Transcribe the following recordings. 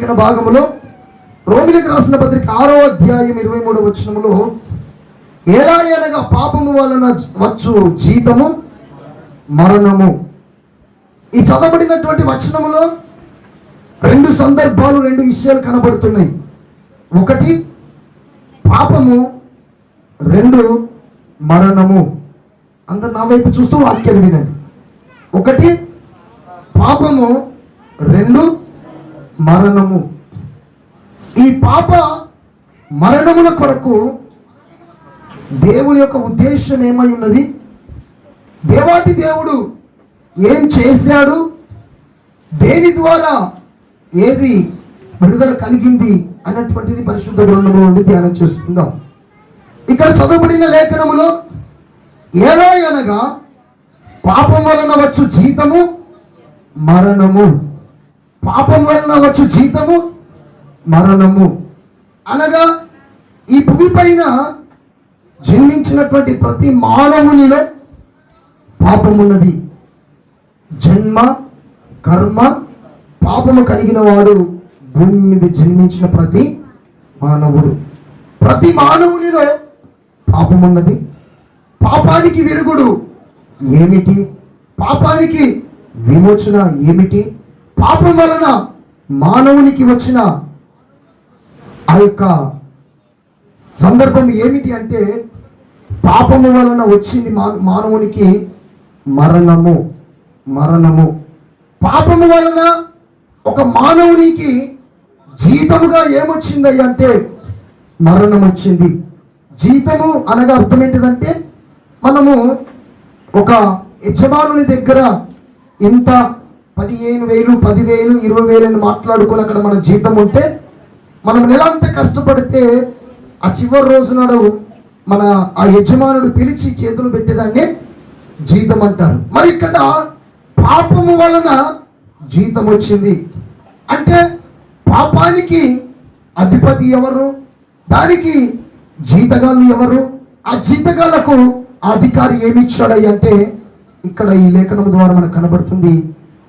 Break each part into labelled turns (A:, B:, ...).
A: లేఖన భాగములో రోమిలకు రాసిన పత్రిక 6వ అధ్యాయం 23వ వచనములో, ఎలా అనగా పాపము వలన వచ్చు జీతము మరణము. ఈ చదవబడినటువంటి వచనములో రెండు సందర్భాలు, రెండు విషయాలు కనబడుతున్నాయి. ఒకటి పాపము, రెండు మరణము. అందరు నా వైపు చూస్తూ వాక్యాలు వినండి. ఒకటి పాపము, రెండు మరణము. ఈ పాప మరణముల కొరకు దేవుని యొక్క ఉద్దేశం ఏమై ఉన్నది, దేవాది దేవుడు ఏం చేశాడు, దేని ద్వారా ఏది విడుదల కలిగింది అన్నటువంటిది పరిశుద్ధ గ్రంథంలో నుండి ధ్యానం చేసుకుందాం. ఇక్కడ చదవబడిన లేఖనములో ఎలా అనగా పాపం వలన వచ్చు జీతము మరణము, పాపం వలన వచ్చు జీతము మరణము అనగా ఈ భూమి పైన జన్మించినటువంటి ప్రతి మానవునిలో పాపమున్నది. జన్మ కర్మ పాపము కలిగిన వాడు భూమి మీద జన్మించిన ప్రతి మానవుడు. ప్రతి మానవునిలో పాపమున్నది. పాపానికి విరుగుడు ఏమిటి, పాపానికి విమోచన ఏమిటి, పాపం వలన మానవునికి వచ్చిన ఆ యొక్క సందర్భం ఏమిటి అంటే, పాపము వలన వచ్చింది మానవునికి మరణము. మరణము పాపము వలన ఒక మానవునికి జీతముగా ఏమొచ్చింది అంటే మరణం వచ్చింది. జీతము అనగా అర్థం ఏంటిదంటే, మనము ఒక యజమానుని దగ్గర ఇంత 15,000 10,000 20,000 అని మాట్లాడుకొని అక్కడ మన జీతం ఉంటే, మనం నెల అంతా కష్టపడితే ఆ చివరి రోజు నాడు మన ఆ యజమానుడు పిలిచి చేతులు పెట్టేదాన్ని జీతం అంటారు. మరి ఇక్కడ పాపము వలన జీతం వచ్చింది అంటే పాపానికి అధిపతి ఎవరు, దానికి జీతగాళ్ళు ఎవరు, ఆ జీతగాళ్లకు అధికారి ఏమిచ్చాడయ్య అంటే, ఇక్కడ ఈ లేఖనం ద్వారా మనకు కనబడుతుంది.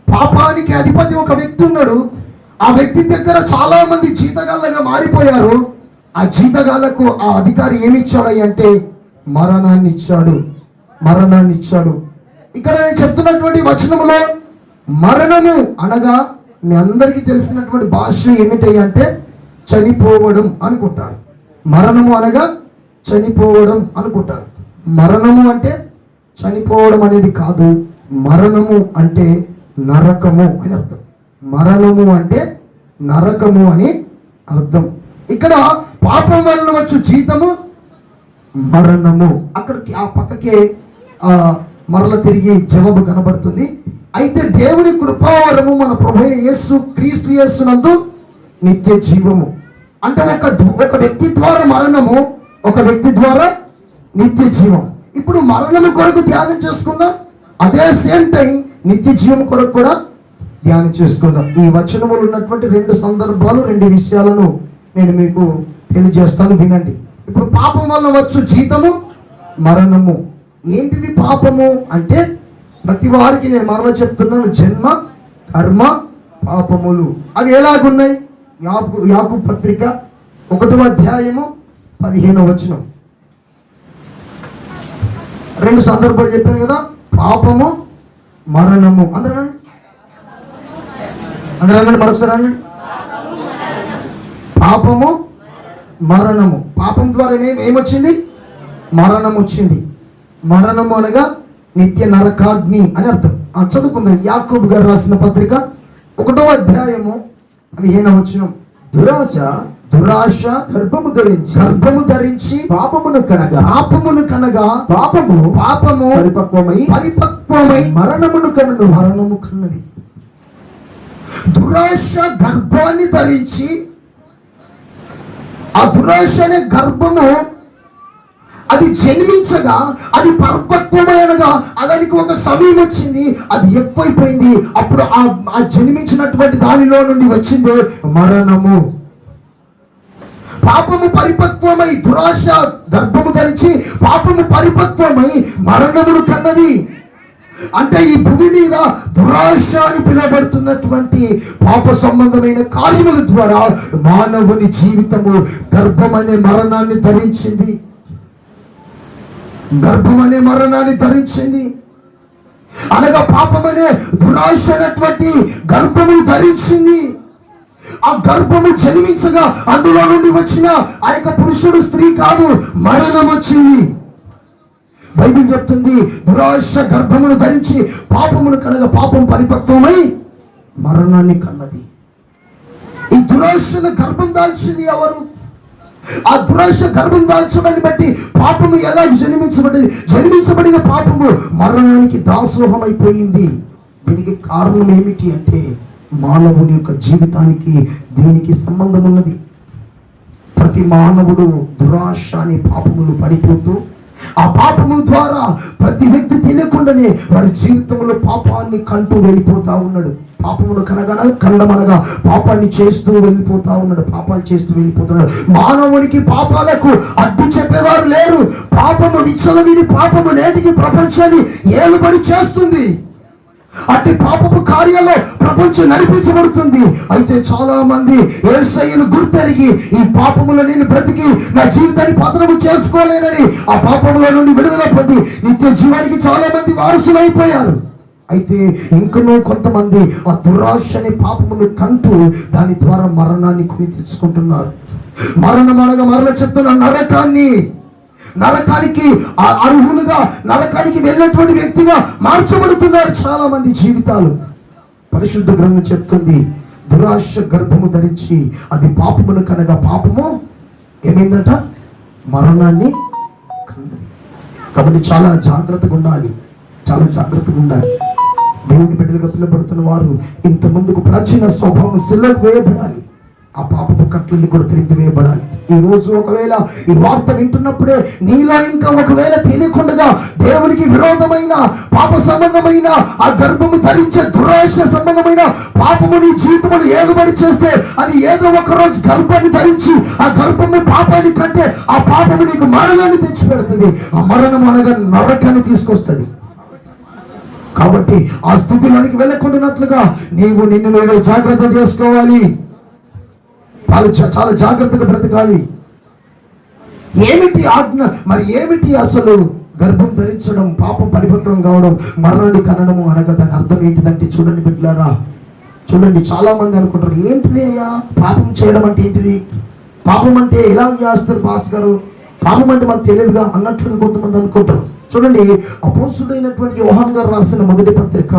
A: పాపానికి అధిపతి ఒక వ్యక్తి ఉన్నాడు. ఆ వ్యక్తి దగ్గర చాలా మంది జీతగాళ్ళగా మారిపోయారు. ఆ జీతగాళ్లకు ఆ అధికారి ఏమిచ్చాడయ్య అంటే మరణాన్ని ఇచ్చాడు. మరణాన్ని ఇచ్చాడు. ఇక్కడ నేను చెప్తున్నటువంటి వచనంలో మరణము అనగా మీ అందరికీ తెలిసినటువంటి భాష ఏమిటయ్య అంటే చనిపోవడం అనుకుంటారు. మరణము అనగా చనిపోవడం అనుకుంటారు. మరణము అంటే చనిపోవడం అనేది కాదు. మరణము అంటే నరకము అని అర్థం. మరణము అంటే నరకము అని అర్థం. ఇక్కడ పాపం వలన వచ్చు జీతము మరణము. అక్కడికి ఆ పక్కకే మరల తిరిగి జవాబు కనబడుతుంది. అయితే దేవుని కృపావరము మన ప్రభువైన యేసు క్రీస్తు యేసునందు నిత్య జీవము. అంటే ఒక వ్యక్తి ద్వారా మరణము, ఒక వ్యక్తి ద్వారా నిత్య జీవం. ఇప్పుడు మరణము కొరకు ధ్యానం చేసుకుందాం, అదే సేమ్ టైం నిత్య జీవం కొరకు కూడా ధ్యానం చేసుకుందాం. ఈ వచనములు ఉన్నటువంటి రెండు సందర్భాలు, రెండు విషయాలను నేను మీకు తెలియజేస్తాను, వినండి. ఇప్పుడు పాపం వల్ల వచ్చు జీతము మరణము. ఏంటిది పాపము అంటే, ప్రతి వారికి నేను మరలా చెప్తున్నాను, జన్మ కర్మ పాపములు. అవి ఎలాగున్నాయి? యాకోబు పత్రిక 1వ అధ్యాయము 15వ వచనం. రెండు సందర్భాలు చెప్పాను కదా, పాపము మరణము. అందరూ అనండి, మరొకసారి అనండి. పాపము మరణము. పాపం ద్వారా ఏమొచ్చింది? మరణం వచ్చింది. మరణము అనగా నిత్య నరకాగ్ని అని అర్థం. చదువుకుందాం. యాకోబు గారు రాసిన పత్రిక 1వ అధ్యాయము 15వ వచనం. దురాశ గర్భము ధరించి పాపమును కనగా పాపము పరిపక్వమై మరణము కన్నది. దురాశ గర్భాన్ని ధరించి, ఆ దురాశ అనే గర్భము అది జన్మించగా, అది పరిపక్వమైనగా దానికి ఒక సమయం వచ్చింది, అది ఎక్కువైపోయింది. అప్పుడు ఆ జన్మించినటువంటి దానిలో నుండి వచ్చింది మరణము. పాపము పరిపక్వమై, దురాశ గర్భము ధరించి పాపము పరిపక్వమై మరణమును కన్నది. అంటే ఈ భూమి మీద దురాశ అని పిలువబడుతున్నటువంటి పాప సంబంధమైన కార్యముల ద్వారా మానవుని జీవితము గర్భం అనే మరణాన్ని ధరించింది. గర్భం అనే మరణాన్ని ధరించింది అనగా పాపం అనే దురాశ అనేటువంటి గర్భము ధరించింది. ఆ గర్భము జన్మించగా అందులో నుండి వచ్చిన ఆ యొక్క పురుషుడు స్త్రీ కాదు, మరణం వచ్చింది. బైబిల్ చెప్తుంది దురాశ గర్భమును ధరించి పాపమును కనగా పాపం పరిపక్వమై మరణాన్ని కన్నది. ఈ దురాశను గర్భం దాల్చింది ఎవరు? ఆ దురాశ గర్భం దాల్చడాన్ని బట్టి పాపము ఎలా జన్మించబడిన పాపము మరణానికి దాసోహం అయిపోయింది. దీనికి కారణం ఏమిటి అంటే మానవుని యొక్క జీవితానికి దీనికి సంబంధం ఉన్నది. ప్రతి మానవుడు దురాశ అనే పాపములు పడిపోతూ ఆ పాపము ద్వారా ప్రతి వ్యక్తి తెలియకుండానే వారి జీవితంలో పాపాన్ని కంటూ వెళ్ళిపోతా ఉన్నాడు. పాపమును కండమనగా పాపాన్ని చేస్తూ వెళ్ళిపోతా ఉన్నాడు. పాపాలు చేస్తూ వెళ్ళిపోతున్నాడు. మానవునికి పాపాలకు అడ్డు చెప్పేవారు లేరు. పాపము విచ్చలవిడి పాపము నేటికి ప్రపంచాన్ని ఏలుబడి చేస్తుంది. అట్టి పాపపు కార్యాల్లో ప్రపంచం నడిపించబడుతుంది. అయితే చాలా మంది యేసయ్యను గుర్తెరిగి ఈ పాపములో నేను బ్రతికి నా జీవితాన్ని పతనము చేసుకోలేనని ఆ పాపముల నుండి విడుదల పొంది నిత్య జీవానికి చాలా మంది వారసులైపోయారు. అయితే ఇంకనూ కొంతమంది ఆ దురాశ అనే పాపమును కంటూ దాని ద్వారా మరణాన్ని కొని తెచ్చుకుంటున్నారు. మరణం అనగా మరల చెప్తున్న నరకానికి అర్హులుగా నరకానికి వెళ్ళినటువంటి వ్యక్తిగా మార్చబడుతున్నారు చాలా మంది జీవితాలు. పరిశుద్ధ గ్రంథం చెప్తుంది దురాశ గర్భము ధరించి అది పాపమును కనగా పాపము ఏమైందట? మరణాన్ని కన్నది. కాబట్టి చాలా జాగ్రత్తగా ఉండాలి, చాలా జాగ్రత్తగా ఉండాలి. దేవుని బిడ్డలుగా పిలువబడుతున్న వారు ఇంత ముందుకు ప్రాచీన స్వభావం శిలకు వేయబడాలి. ఆ పాపపు కట్లని కూడా తిరిగి వేయబడాలి. ఈ రోజు ఒకవేళ ఈ వార్త వింటున్నప్పుడే నీలో ఇంకా ఒకవేళ తెలియకుండా దేవునికి విరోధమైన పాప సంబంధమైన ఆ గర్భము ధరించే దురాశ సంబంధమైన పాపము నీ జీవితంలో ఏలుబడి చేస్తే అది ఏదో ఒక రోజు గర్భాన్ని ధరించి ఆ గర్భము పాపాన్ని కంటే ఆ పాపము నీకు మరణాన్ని తెచ్చి పెడుతుంది. ఆ మరణం అనగా నరకాన్ని తీసుకొస్తుంది. కాబట్టి ఆ స్థితిలోనికి వెళ్ళకుండానట్లుగా నిన్ను నువ్వే జాగ్రత్త చేసుకోవాలి. చాలా జాగ్రత్తగా బ్రతకాలి. ఏమిటి ఆజ్ఞ? మరి ఏమిటి అసలు గర్భం ధరించడం, పాపం పరిపక్వం కావడం, మరణాన్ని కనడము అనగా దాని అర్థం ఏంటిదంటే చూడండి బిడ్డలారా, చూడండి. చాలా మంది అనుకుంటారు ఏంటిది అయ్యా పాపం చేయడం అంటే ఏంటిది? పాపం అంటే ఎలా చేస్తారు పాస్టర్ గారు? పాపం అంటే మాకు తెలియదుగా అన్నట్లుగా కొంతమంది అనుకుంటారు. చూడండి, అపోస్తుడైనటువంటి యోహాను గారు రాసిన మొదటి పత్రిక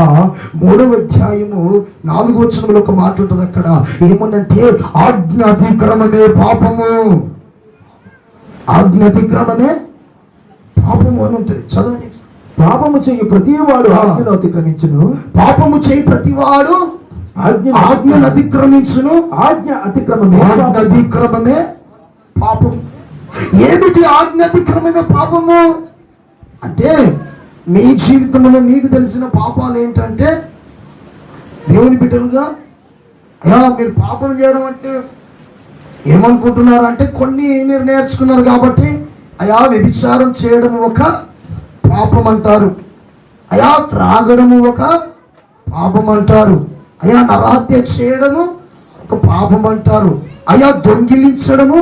A: 3వ అధ్యాయము 4వ వచనంలో ఒక మాట ఉంటుంది. అక్కడ ఏమనంటే ఆజ్ఞ అతిక్రమమే పాపము, ఆజ్ఞ అతిక్రమమే పాపము అని ఉంటుంది. చదవండి.
B: పాపము చేయి ప్రతివాడు ఆజ్ఞను అతిక్రమించును,
A: పాపము చేయి ప్రతివాడు ఆజ్ఞను అతిక్రమించును. ఆజ్ఞ అతిక్రమమే పాపం. ఏమిటి ఆజ్ఞ అతిక్రమమే పాపము అంటే? మీ జీవితంలో మీకు తెలిసిన పాపాలు ఏంటంటే, దేవుని బిడ్డలుగా అయ్యా మీరు పాపం చేయడం అంటే ఏమనుకుంటున్నారు అంటే కొన్ని మీరు నేర్చుకున్నారు కాబట్టి అయ్యా వ్యభిచారం చేయడం ఒక పాపం అంటారు, అయ్యా త్రాగడము ఒక పాపం అంటారు, అయ్యా నరహత్య చేయడము ఒక పాపం అంటారు, అయ్యా దొంగిలించడము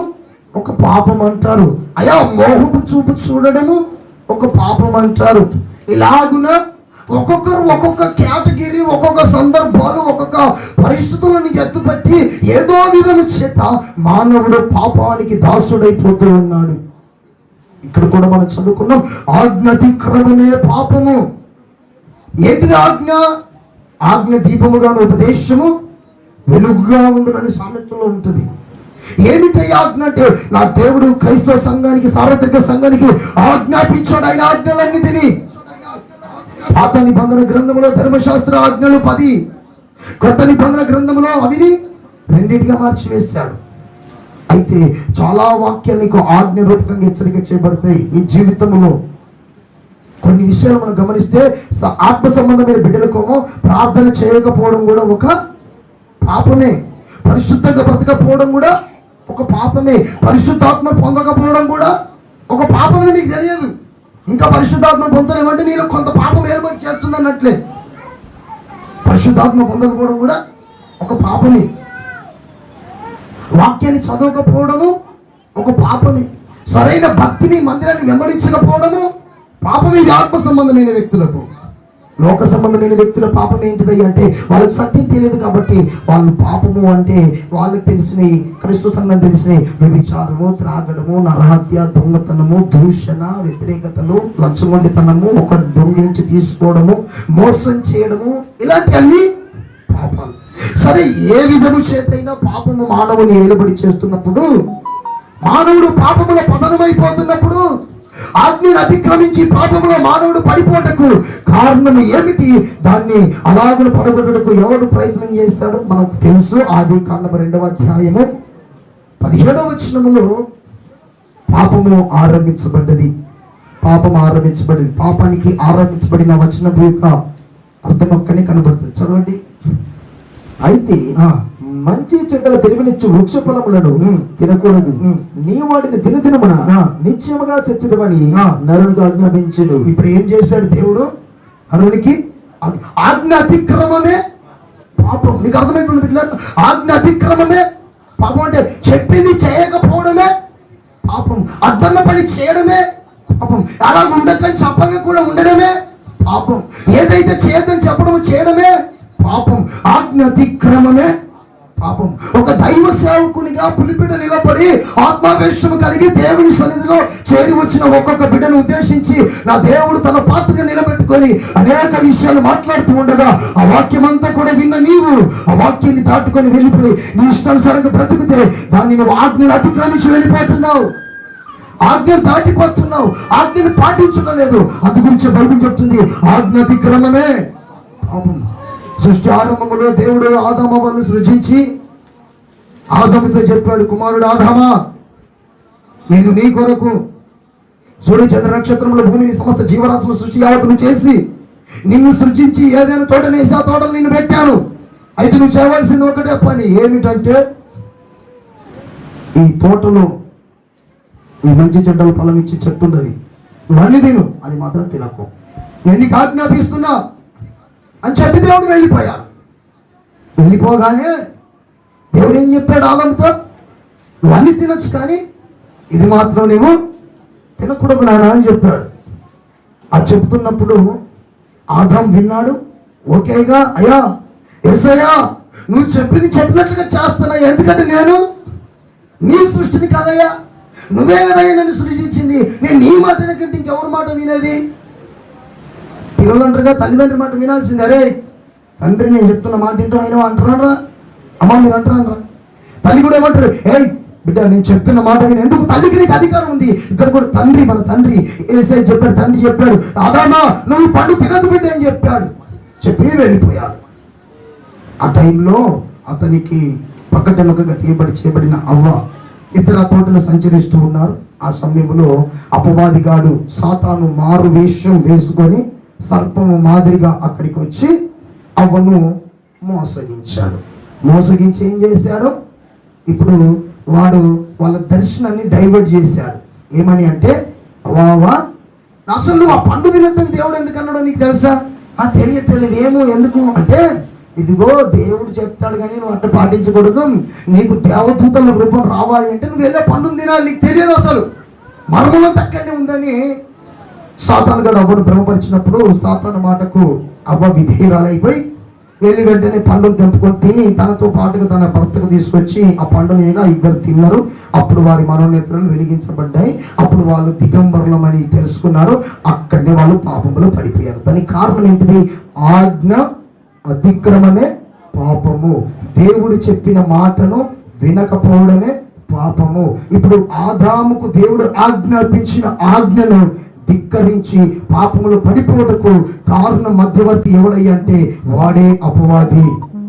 A: ఒక పాపం అంటారు, అయ్యా మోహపు చూపు చూడడము ఒక పాపం అంటారు. ఇలాగున ఒక్కొక్కరు ఒక్కొక్క కేటగిరీ, ఒక్కొక్క సందర్భాలు, ఒక్కొక్క పరిస్థితులను ఎత్తుపట్టి ఏదో విధము చేత మానవుడు పాపానికి దాసుడైపోతూ ఉన్నాడు. ఇక్కడ కూడా మనం చదువుకున్నాం ఆజ్ఞ అతిక్రమమే పాపము. ఏంటిది ఆజ్ఞ? ఆజ్ఞ దీపముగాను ఉపదేశము వెలుగుగా ఉండునని సామెతలో ఉంటుంది. ఏమిటి ఆజ్ఞ అంటే, నా దేవుడు క్రైస్తవ సంఘానికి, సార్వత్రిక సంఘానికి ఆజ్ఞాపించాడు ఆయన ఆజ్ఞలన్నిటినీ. పాత నిబంధన గ్రంథంలో ధర్మశాస్త్ర ఆజ్ఞలు 10, కొత్త నిబంధన గ్రంథంలో అవిని 2గా మార్చివేశాడు. అయితే చాలా వాక్యాలు నీకు ఆజ్ఞ రూపకంగా హెచ్చరిక చేయబడతాయి. నీ జీవితంలో కొన్ని విషయాలు మనం గమనిస్తే ఆత్మ సంబంధమైన బిడ్డలకోమో ప్రార్థన చేయకపోవడం కూడా ఒక పాపమే, పరిశుద్ధంగా బ్రతకపోవడం కూడా ఒక పాపమే, పరిశుద్ధాత్మ పొందకపోవడం కూడా ఒక పాపమే. మీకు తెలియదు. ఇంకా పరిశుద్ధాత్మ పొందలేమంటే నీలో కొంత పాపం ఏర్పడి చేస్తుంది అన్నట్లే. పరిశుద్ధాత్మ పొందకపోవడం కూడా ఒక పాపమే. వాక్యాన్ని చదవకపోవడము ఒక పాపమే. సరైన భక్తిని మందిరాన్ని వెంబడించకపోవడము పాపమే. ఇది ఆత్మ సంబంధమైన వ్యక్తులకు. లోక సంబంధమైన వ్యక్తుల పాపం ఏంటిది అంటే వాళ్ళకి సత్యం తెలియదు కాబట్టి వాళ్ళు పాపము అంటే వాళ్ళకి తెలిసినవి, క్రీస్తు సంఘం తెలిసినవి వ్యభిచారము, త్రాగడము, నరహత్య, దొంగతనము, దూషణ, వ్యతిరేకతలు, లంచగొండితనము, ఒకటి దొంగిలించి తీసుకోవడము, మోసం చేయడము, ఇలాంటి అన్ని పాపాలు. సరే, ఏ విధము చేతైనా పాపము మానవుని ఏలుబడి చేస్తున్నప్పుడు, మానవుడు పాపములో పతనమైపోతున్నప్పుడు, ఆజ్ఞను అతిక్రమించి పాపంలో మానవుడు పడిపోటకు కారణం ఏమిటి? దాన్ని అలాగ పడగొట్టడానికి ఎవరు ప్రయత్నం చేస్తాడో మనకు తెలుసు. ఆదికాండము 2వ అధ్యాయము 17వ వచనములో పాపము ఆరంభించబడ్డది. పాపం ఆరంభించబడింది. పాపానికి ఆరంభించబడిన వచనం యొక్క అర్థం ఒక్కనే కనబడుతుంది. చదవండి.
B: అయితే మంచి చెడ్డల తెలివినిచ్చు వృక్ష ఫలములను తినకూడదు, నీ వాటిని దినదినమున నిత్యముగా చచ్చిదవని నరునికి ఆజ్ఞాపించును.
A: ఇప్పుడు ఏం చేశాడు దేవుడు? నరునికి ఆజ్ఞ అతిక్రమమే పాపం. నీకు అర్థమవుతుంది పిల్లలు? ఆజ్ఞ అతిక్రమమే పాపం. అంటే చెప్పింది చేయకపోవడమే పాపం. అద్దన్న పని చేయడమే పాపం. అలా ఉండకని చెప్పగా కూడా ఉండడమే పాపం. ఏదైతే చేయదని చెప్పడం చేయడమే పాపం. ఆజ్ఞ అతిక్రమమే పాపం. ఒక దైవ సేవకునిగా పులిపిట నిలబడి ఆత్మావేశము కలిగి దేవుని సన్నిధిలో చేరి వచ్చిన ఒక్కొక్క బిడ్డను ఉద్దేశించి నా దేవుడు తన పాత్రగా నిలబెట్టుకొని అనేక విషయాలు మాట్లాడుతూ ఉండగా ఆ వాక్యం అంతా కూడా విన్న నీవు ఆ వాక్యాన్ని దాటుకొని వెళ్ళిపోయి నీ ఇష్టానుసారంగా బ్రతికితే దాన్ని నువ్వు ఆజ్ఞను అతిక్రమించి వెళ్ళిపోతున్నావు. ఆజ్ఞను దాటిపోతున్నావు. ఆజ్ఞను పాటించడం లేదు. అందు గురించి బైబిల్ చెప్తుంది ఆజ్ఞ అతిక్రమమే పాపం. సృష్టి ఆరంభంలో దేవుడు ఆదామను సృజించి ఆదాముతో చెప్పాడు, కుమారుడు ఆదామా, నేను నీ కొరకు సూర్య చంద్ర నక్షత్రముల భూమిని సమస్త జీవరాశుల సృష్టి యావత్తును చేసి నిన్ను సృజించి ఏదైనా తోటనేసి ఆ తోటలు నిన్ను పెట్టాను. అయితే నువ్వు చేయవలసింది ఒకటే పని. ఏమిటంటే ఈ తోటలో ఈ మంచి చెడ్డలు ఫలం ఇచ్చి చెట్టు ఉన్నది, నువ్వు తిను, అది మాత్రం తినకు, నేను నీకు ఆజ్ఞాపిస్తున్నా అని చెప్పి దేవుడు వెళ్ళిపోయాడు. వెళ్ళిపోగానే దేవుడు ఏం చెప్పాడు ఆదాముతో? నువ్వు అన్ని తినొచ్చు కానీ ఇది మాత్రం నువ్వు తినకూడదు నాన్న అని చెప్పాడు. అది చెప్తున్నప్పుడు ఆదాం విన్నాడు. ఓకేగా, అయ్యా యేసయ్యా నువ్వు చెప్పింది చెప్పినట్లుగా చేస్తున్నా, ఎందుకంటే నేను నీ సృష్టిని కదయ్యా, నువ్వే కదయ్యా నన్ను సృజించింది, నేను నీ మాట కంటే ఇంకెవరి మాట వినేది? పిల్లలు అంటారుగా తల్లిదండ్రి మాట వినాల్సింది. అరే తండ్రి నేను చెప్తున్న మాట వింటాను అంటారా? అమ్మ మీరు అంటారా? తల్లి కూడా ఏమంటారు, ఏ బిడ్డ నేను చెప్తున్న మాట విని. ఎందుకు? తల్లికి నీకు అధికారం ఉంది. ఇక్కడ కూడా తండ్రి, మన తండ్రి యేసయ్య చెప్పాడు, తండ్రి చెప్పాడు, ఆదామా నువ్వు పండు తినదు బిడ్డ అని చెప్పాడు. చెప్పి వెళ్ళిపోయాడు. ఆ టైంలో అతనికి పక్కటెనకగా చేయబడిన అవ్వ ఇతర తోటలు సంచరిస్తూ ఉన్నారు. ఆ సమయంలో అపవాదిగాడు సాతాను మారు వేషం వేసుకొని సర్పము మాదిరిగా అక్కడికి వచ్చి అవ్వను మోసగించాడు. మోసగించి ఏం చేశాడు? ఇప్పుడు వాడు వాళ్ళ దర్శనాన్ని డైవర్ట్ చేశాడు. ఏమని అంటే, అవ్వా అసలు నువ్వు ఆ పండు తినద్దని దేవుడు ఎందుకు అన్నాడో నీకు తెలుసా? తెలియదు. ఏమో ఎందుకు అంటే, ఇదిగో దేవుడు చెప్తాడు కానీ నువ్వు అట్ట పాటించకూడదు, నీకు దేవదూతల రూపం రావాలి అంటే నువ్వు వెళ్ళే పండును తినాలి. నీకు తెలియదు అసలు మర్మం తక్కనే ఉందని సాతాను గడు అవ్వను భ్రమపరిచినప్పుడు సాతాను మాటకు అవ్వ విధేయురాలైపోయి వెళ్ళి వెంటనే పండును తెంపుకొని తిని తనతో పాటుగా తన భర్తకు తీసుకొచ్చి ఆ పండునేగా ఇద్దరు తిన్నారు. అప్పుడు వారి మనోనేత్రాలు వెలిగించబడ్డాయి. అప్పుడు వాళ్ళు దిగంబరులమని తెలుసుకున్నారు. అక్కడనే వాళ్ళు పాపంలో పడిపోయారు. దానికి కారణం ఏంటిది? ఆజ్ఞ అతిక్రమమే పాపము. దేవుడు చెప్పిన మాటను వినకపోవడమే పాపము. ఇప్పుడు ఆదాముకు దేవుడు ఆజ్ఞాపించిన ఆజ్ఞను ధిక్కరించి పాపములు పడిపోవటకు కారణం మధ్యవర్తి ఎవడయ్యా అంటే వాడే అపవాది,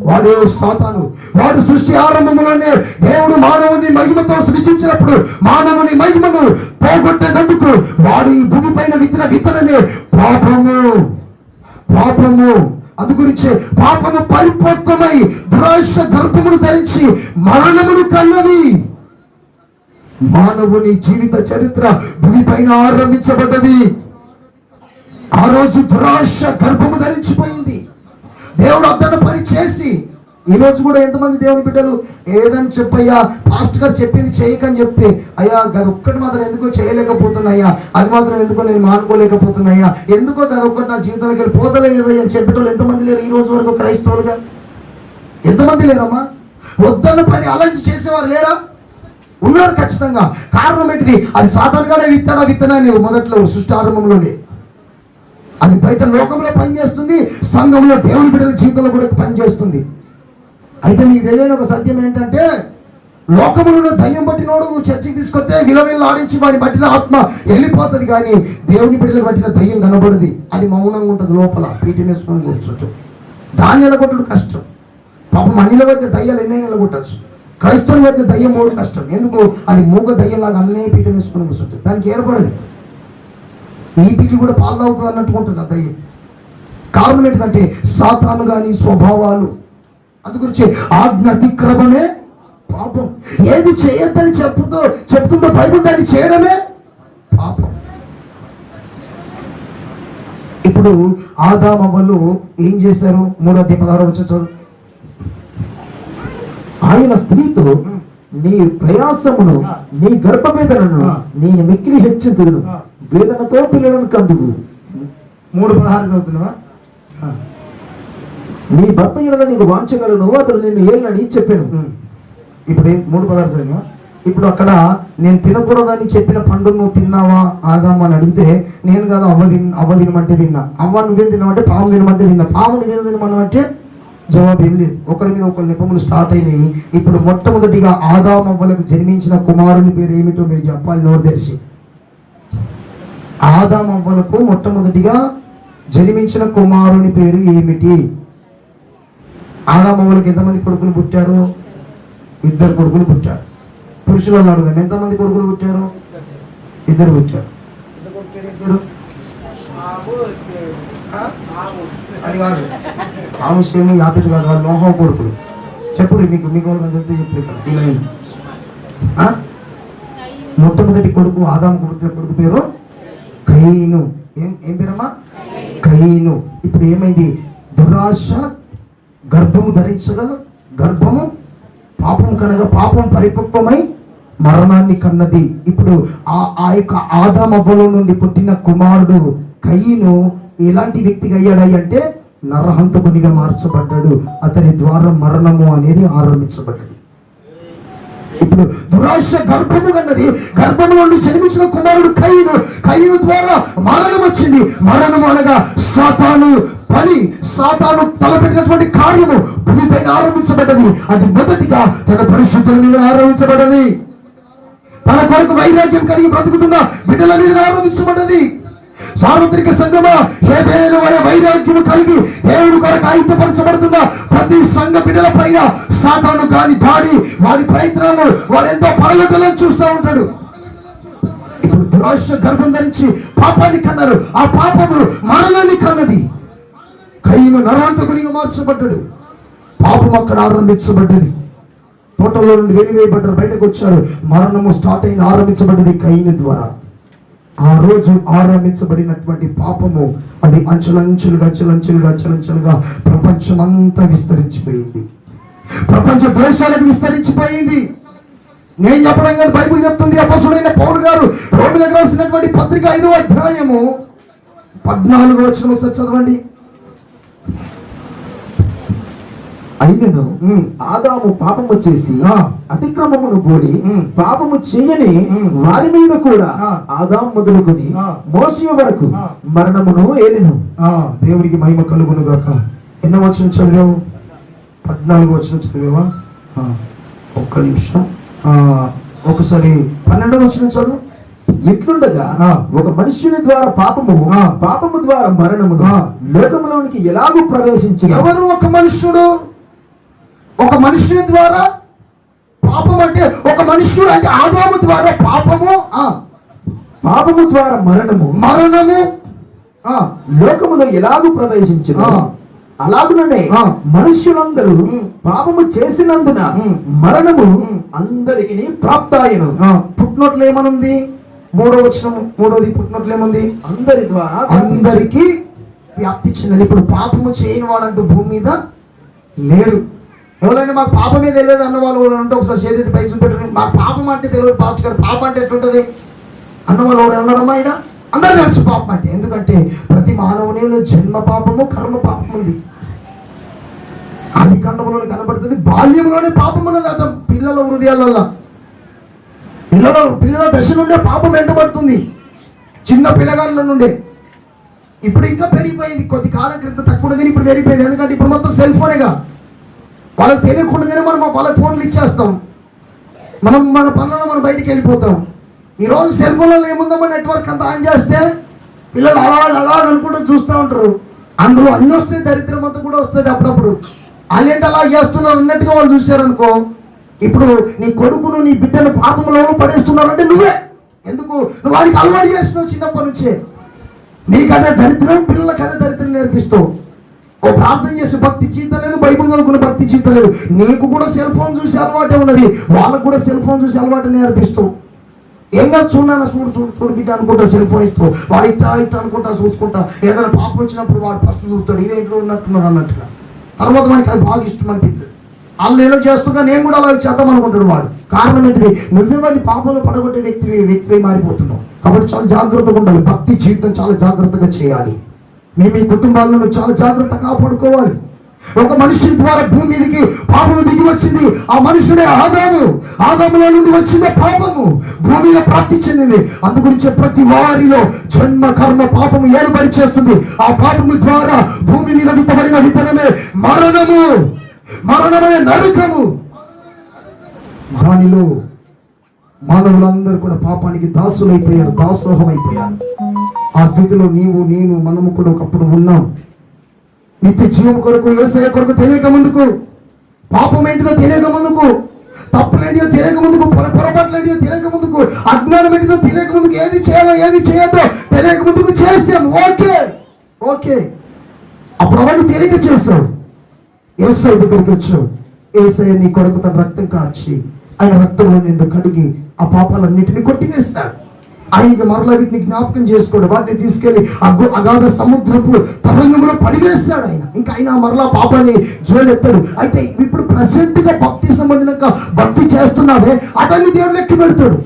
A: వాడే సాతాను. వాడు సృష్టి ఆరంభంలోనే దేవుడు మానవుని మహిమతో సృష్టించినప్పుడు మానవుని మహిమను పోగొట్టేందుకు వాడు ఈ భూమి పైన విత్తన విత్తనమే పాపము. అందు గురించి పాపము పరిపక్వమై ద్రాక్ష గర్భమును ధరించి మరణమును కన్నది. మానవుని జీవిత చరిత్ర భూమి పైన ఆరంభించబడ్డది. ఆ రోజు దురాశ గర్భము ధరించిపోయింది. దేవుడు అతను పని చేసి, ఈ రోజు కూడా ఎంతమంది దేవుని బిడ్డలు ఏదని చెప్పయ్యా పాస్టర్ గారు చెప్పింది చేయకని చెప్తే, అయ్యా అది ఒక్కటి మాత్రం ఎందుకో చేయలేకపోతున్నాయ్యా, అది మాత్రం ఎందుకో నేను మానుకోలేకపోతున్నాయ్యా, ఎందుకో అది ఒక్కటి నా జీవితానికి వెళ్ళి పోతలేదు అని చెప్పేటోళ్ళు ఎంతమంది లేరు ఈ రోజు వరకు క్రైస్తవులుగా? ఎంతమంది లేరమ్మా? వద్దన్న పని అలర్జీ చేసేవారు లేరా? ఉన్నారు ఖచ్చితంగా. కారణం ఏంటిది? అది సాధారణంగానే విత్తనా నీవు మొదట్లో సృష్టి ఆరంభంలోనే అది బయట లోకంలో పనిచేస్తుంది, సంఘంలో దేవుని బిడ్డల జీవితంలో కూడా పనిచేస్తుంది. అయితే నీకు తెలియని ఒక సత్యం ఏంటంటే, లోకములను దయ్యం పట్టినోడు చర్చికి తీసుకొస్తే విలవిల్లు ఆడించి వాడిని పట్టిన ఆత్మ వెళ్ళిపోతుంది, కానీ దేవుని బిడ్డలు పట్టిన దయ్యం కనబడది. అది మౌనంగా ఉంటుంది లోపల, పీఠం వేసుకొని కూర్చుంటూ. దాన్ని నిలగొట్టడు కష్టం. పాపం అన్నిలో పట్టిన దయ్యాలు ఎన్నైనా నిలగొట్టచ్చు. క్రైస్తవుని పట్టిన దయ్యం మూడు కష్టం. ఎందుకు? అది మూగ దయ్యంలాగా అన్నీ పీఠం వేసుకొని కూర్చుంటుంది, దానికి ఏర్పడదు. ఈ పిల్లి కూడా పాలు తాగుతుంది అన్నట్టుగా ఉంటుంది ఆ దయ్యం. కారణం ఏంటంటే సాతాను కానీ స్వభావాలు. అందుగురించి ఆజ్ఞ అతిక్రమమే పాపం. ఏది చేయొద్దని చెప్తుందో బైబిల్ దాన్ని చేయడమే పాపం. ఇప్పుడు ఆదామవ్వలు ఏం చేశారు? 3:16 చదువు.
B: ఆయన స్త్రీతో, నీ ప్రయాసమును నీ గర్భవేదనను నేను మిక్కిలి హెచ్చించుదును, వేదనతో పిల్లలను కందువు.
A: 3:16 చదువుతున్నావా?
B: నీ భర్త ఎడల నీకు వాంఛగలను, అతడు నిన్ను ఏలని చెప్పాను.
A: ఇప్పుడు 3:16 చదివా? ఇప్పుడు అక్కడ నేను తినకూడదని చెప్పిన పండు నువ్వు తిన్నావా ఆదాము అని అడిగితే, నేను కాదు అవ్వ తినమంటే తిన్నా. అవ్వ నువ్వేం తిన్నావంటే పాము తినమంటే తిన్నా. పాము నువ్వేం తినమనంటే జవాబు ఏమి లేదు. ఒకరి మీద ఒకరి నెపములు స్టార్ట్ అయినాయి. ఇప్పుడు మొట్టమొదటిగా ఆదాము అవ్వలకు జన్మించిన కుమారుని పేరు ఏమిటో మీరు చెప్పాలి నోరు తెరిచి. ఆదాము అవ్వలకు మొట్టమొదటిగా జన్మించిన కుమారుని పేరు ఏమిటి? ఆదాము అవ్వలకు ఎంతమంది కొడుకులు పుట్టారు? 2 కొడుకులు పుట్టారు. పురుషులను అడుగుదాం, ఎంతమంది కొడుకులు పుట్టారు? 2 పుట్టారు. అది కాదు, ఆముష్యము యాపిల్ కాదు, వాళ్ళు నోహ కొడుకులు. చెప్పు మీకు అందరితో చెప్పు ఇక్కడ ఇలా. మొట్టమొదటి కొడుకు ఆదాము పుట్టిన కొడుకు పేరు కయీను. ఏం పేరమ్మా? కయీను. ఇప్పుడు ఏమైంది? దురాశ గర్భము ధరించగా, గర్భము పాపం కనగా, పాపం పరిపక్వమై మరణాన్ని కన్నది. ఇప్పుడు ఆ యొక్క ఆదామవ్వలో నుండి పుట్టిన కుమారుడు కయీను ఎలాంటి వ్యక్తిగా అయ్యాడంటే నరహంతకునిగా మార్చబడ్డాడు. అతని ద్వారా మరణము అనేది ఆరంభించబడ్డది. ఇప్పుడు దురాశ గర్భము కన్నది. గర్భము నుండి జన్మించిన కుమారుడు కయీను. కయీను ద్వారా మరణం వచ్చింది. మరణము అనగా సాతాను పని, సాతాను తలపెట్టినటువంటి కార్యము భూమిపైన ఆరంభించబడ్డది. అది మొదటిగా తన పరిశుద్ధుల మీద ఆరంభించబడ్డది. తన కొరకు వైరాగ్యం కలిగి బ్రతుకుతున్న బిడ్డల మీద ఆరంభించబడ్డది. సార్వత్రిక సంఘమా, హేబేలు వలె వైరాగ్యము కలిగి దేవుడు కొరకు ఆయుధపరచబడుతున్న ప్రతి సంఘ బిడ్డల పైన సాతాను గాని దాడి, వాడి ప్రయత్నాలు వాడు ఎంతో పడగొట్టాలని చూస్తూ ఉంటాడు. ఇప్పుడు దురాశ గర్భం ధరించి పాపాన్ని కన్నారు. ఆ పాపము మరణాన్ని కన్నది. కయీను నరాంతకునిగా మార్చబడ్డాడు. పాపం అక్కడ ఆరంభించబడ్డది. తోటలో నుండి వెలివేయబడ్డారు, బయటకు వచ్చారు. మరణము స్టార్ట్ అయింది, ఆరంభించబడ్డది కయీను ద్వారా. ఆ రోజు ఆరంభించబడినటువంటి పాపము అది అంచులంచులుగా ప్రపంచమంతా విస్తరించిపోయింది. ప్రపంచ దేశాలకు విస్తరించిపోయింది. నేను చెప్పడం కాదు, బైబిల్ చెప్తుంది. అపొస్తలుడైన పౌలు గారు రోమీయులకు రాసినటువంటి పత్రిక 5వ అధ్యాయము 14వ వచనం ఒకసారి చదవండి.
B: అయినను ఆదాము పాపము చేసి అతిక్రమమును పోడి పాపము చేయని వారి మీద కూడా ఆదాము మొదలుకొని మోసే వరకు మరణమును ఏలిను.
A: దేవుడికి మహిమ కలుగును గాక. ఎన్నో వచనం చదివావు? 14వ వచనం చదివావా? ఒక్క నిమిషం, ఒకసారి 12వ వచనం చదువు.
B: ఎట్లుండగా ఒక మనుష్యుని ద్వారా పాపము ద్వారా మరణమును లోకములోనికి ఎలాగూ ప్రవేశించి.
A: ఎవరు? ఒక మనుషుని ద్వారా పాపం. అంటే ఒక మనుష్యుడు అంటే ఆదాము ద్వారా
B: పాపము ద్వారా మరణము లోకములో ఎలాగూ ప్రవేశించును. అలాగుననే మనుష్యులందరూ పాపము చేసినందున మరణము అందరికి ప్రాప్తాయను.
A: పుట్టినట్లు ఏమనుంది? 3వ వచనం, 3వది పుట్టినట్లు ఏముంది?
B: అందరి ద్వారా
A: అందరికీ వ్యాప్తి చెందింది. ఇప్పుడు పాపము చేయని వాడంటూ భూమి మీద లేడు. ఎవరైనా మాకు పాపమే తెలియదు అన్న వాళ్ళు ఉంటే ఒకసారి చేతి పై చూపెట్టు. మా పాపం అంటే తెలియదు పాపం గారు, పాపం అంటే ఎట్లుంటుంది అన్న వాళ్ళు ఎవరు ఉన్నారమ్మా? ఆయన అందరూ తెలుసు పాపం అంటే. ఎందుకంటే ప్రతి మానవునిలో జన్మ పాపము, కర్మ పాపం ఉంది. ఆది కాండములోనే కనబడుతుంది. బాల్యంలోనే పాపం ఉన్నది అట పిల్లల హృదయాలల్లో. పిల్లల దశ నుండే పాపం వెంటబడుతుంది, చిన్న పిల్లగాళ్ళ నుండే. ఇప్పుడు ఇంకా పెరిగిపోయింది. కొద్ది కాలం క్రితం తక్కువ కానీ ఇప్పుడు పెరిగిపోయింది. ఎందుకంటే ఇప్పుడు మొత్తం సెల్ ఫోనేగా. వాళ్ళకి తెలియకుండానే మనం వాళ్ళకి ఫోన్లు ఇచ్చేస్తాం. మన పనులలో మనం బయటికి వెళ్ళిపోతాం. ఈరోజు సెల్ ఫోన్లలో ఏముందమ్మా, నెట్వర్క్ అంతా ఆన్ చేస్తే పిల్లలు అలా అనుకుంటూ చూస్తూ ఉంటారు. అందులో అన్నీ వస్తాయి, దరిద్రం అంతా కూడా వస్తుంది. అప్పుడప్పుడు వాళ్ళేంటి అలా చేస్తున్నారు అన్నట్టుగా వాళ్ళు చూశారనుకో, ఇప్పుడు నీ కొడుకును నీ బిడ్డను పాపంలో పడేస్తున్నారంటే నువ్వే. ఎందుకు? నువ్వు వాడికి అలవాటు చేస్తున్నావు చిన్నప్పటి నుంచే. నీకు అదే దరిద్రం, పిల్లలకు అదే దరిద్రం నేర్పిస్తావు. ఓ ప్రార్థన చేసి భక్తి జీవితం లేదు, బైబిల్ చదువుకునే భక్తి జీవితం లేదు. నీకు కూడా సెల్ ఫోన్ చూసి అలవాటే ఉన్నది, వాళ్ళకు కూడా సెల్ ఫోన్ చూసి అలవాటు నేర్పిస్తావు. ఏం కాదు, చూడన్నా చూడు బిడ్డ అనుకుంటా సెల్ ఫోన్ ఇస్తావు. వాడు ఇట్టా అనుకుంటా చూసుకుంటా. ఏదైనా పాపం వచ్చినప్పుడు వాడు ఫస్ట్ చూస్తాడు, ఇదే ఇంట్లో ఉన్నట్టున్నది అన్నట్టుగా. తర్వాత మనకి అది బాగా ఇష్టం అనిపిస్తుంది. వాళ్ళు ఏదో చేస్తున్నా నేను కూడా అలా చేద్దాం అనుకుంటాడు వాడు. కారణం ఏంటిది? నువ్వే వాడిని పాపంలో పడగొట్టే వ్యక్తివే మారిపోతున్నావు. కాబట్టి చాలా జాగ్రత్తగా ఉండాలి. భక్తి జీవితం చాలా జాగ్రత్తగా చేయాలి. మేము ఈ కుటుంబాలను చాలా జాగ్రత్తగా కాపాడుకోవాలి. ఒక మనుషుని ద్వారా భూమి మీదకి పాపము దిగి వచ్చింది. ఆ మనుషుడే ఆదాములో నుండి వచ్చిందే పాపము భూమి మీద ప్రాప్తి చెందింది. అందుగురించి ప్రతి వారిలో జన్మ కర్మ పాపము ఏర్పడి చేస్తుంది. ఆ పాపము ద్వారా భూమి మీద విత్తబడిన విత్తనమే మరణమే నరకము. దానిలో మానవులందరూ కూడా పాపానికి దాసులైపోయారు, దాసోహమైపోయారు. ఆ స్థితిలో నీవు నేను మనము కూడా ఒకప్పుడు ఉన్నాం. నిత్య జీవం కొరకు, యేసయ్య కొరకు తెలియక ముందుకు, పాపం ఏంటిదో తెలియక ముందుకు, తప్పులేంటిదో తెలియక ముందుకు, పొరపాట్లు ఏంటిదో తెలియక ముందుకు, అజ్ఞానం ఏంటిదో తెలియక ముందుకు, ఏది చేయాలో ఏది చేయొద్దో తెలియక ముందుకు చేసాం. ఓకే అప్పుడు అవన్నీ తెలియక చేస్తావు. యేసయ్య దగ్గరికి వచ్చావు. యేసయ్య నీ కొరకు తన రక్తం కార్చి ఆయన రక్తంలో నిన్ను కడిగి ఆ పాపాలన్నింటినీ కొట్టివేస్తాడు. ఆయనకి మరలా వీటిని జ్ఞాపకం చేసుకోడు. వాటిని తీసుకెళ్లి అగాధ సముద్రపు తరంగంలో పడివేస్తాడు ఆయన. ఇంకా ఆయన మరలా పాపాన్ని జోలెత్తాడు. అయితే ఇప్పుడు ప్రెసెంట్ గా భక్తి సంబంధించిన భక్తి చేస్తున్నావే, అదాన్ని దేవుడు లెక్క పెడతాడు.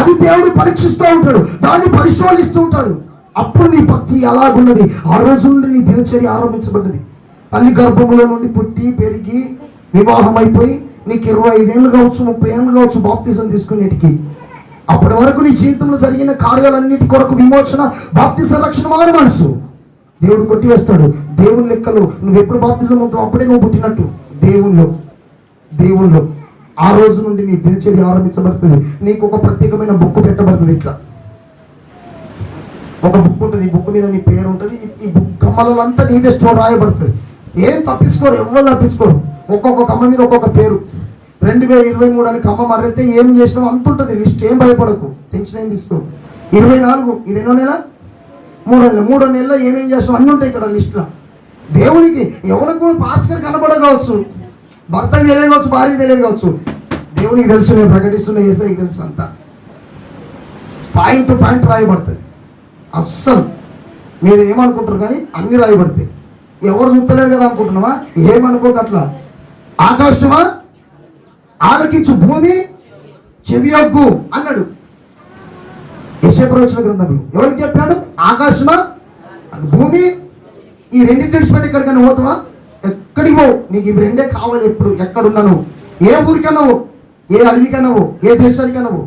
A: అది దేవుడు పరీక్షిస్తూ ఉంటాడు, దాన్ని పరిశోధిస్తూ ఉంటాడు. అప్పుడు నీ భక్తి ఎలాగున్నది? ఆ రోజు నుండి నీ దినచర్య ఆరంభించబడ్డది. తల్లి గర్భంలో నుండి పుట్టి పెరిగి వివాహం అయిపోయి నీకు 25 ఏళ్ళు కావచ్చు, 30 ఏళ్ళు కావచ్చు బాప్తిజం తీసుకునేటికి. అప్పటి వరకు నీ జీవితంలో జరిగిన కార్యాలన్నిటి కొరకు విమోచన, బాప్తిజం, రక్షణ మారు మనసు దేవుడు కొట్టివేస్తాడు. దేవుని లెక్కలో నువ్వు ఎప్పుడు బాప్తిజం అవుతావు అప్పుడే నువ్వు పుట్టినట్టు. దేవుళ్ళు ఆ రోజు నుండి నీ దినచర్య ఆరంభించబడుతుంది. నీకు ఒక ప్రత్యేకమైన బుక్ పెట్టబడుతుంది. ఇట్లా ఒక బుక్ ఉంటుంది. ఈ బుక్ మీద నీ పేరు ఉంటుంది. ఈ బుక్ కమ్మలంతా నీదే స్టోర్ రాయబడుతుంది. ఏం తప్పించుకోరు, ఎవరు తప్పించుకోరు. ఒక్కొక్క కమ్మ మీద ఒక్కొక్క పేరు. 2023 అని కమ్మ మరైతే ఏం చేసినావు అంత ఉంటుంది లిస్ట్. ఏం భయపడకు, టెన్షన్ ఏం తీసుకో. 24 ఇది ఎన్నో నెల? 3 నెలల్లో ఏమేం చేస్తావు అన్నీ ఉంటాయి ఇక్కడ లిస్ట్లో. దేవునికి ఎవరికి కూడా పాస్టర్ కనబడవచ్చు, భర్తకి తెలియదు కావచ్చు, భార్యకి తెలియదు కావచ్చు. దేవునికి తెలుసు, నేను ప్రకటిస్తున్న యేసయ్యకి తెలుసు. అంతా పాయింట్ టు పాయింట్ రాయబడుతుంది. అస్సలు మీరు ఏమనుకుంటారు కానీ అన్ని రాయబడతాయి. ఎవరు చూస్తలేరు కదా అనుకుంటున్నావా? ఏమనుకోక అట్లా. ఆకాశమా ఆలకించు, భూమి చెవియొగ్గు అన్నాడు యెషయా ప్రవచన గ్రంథంలో. ఎవరికి చెప్పాడు? ఆకాశమా భూమి ఈ రెండింటి విడిచిపెట్టి ఎక్కడికైనా పోతావా? ఎక్కడికి పోవు. నీకు ఇవి రెండే కావాలి. ఎప్పుడు ఎక్కడున్నావు, ఏ ఊరికన్నావు, ఏ అడవికన్నావు, ఏ దేశానికన్నావు,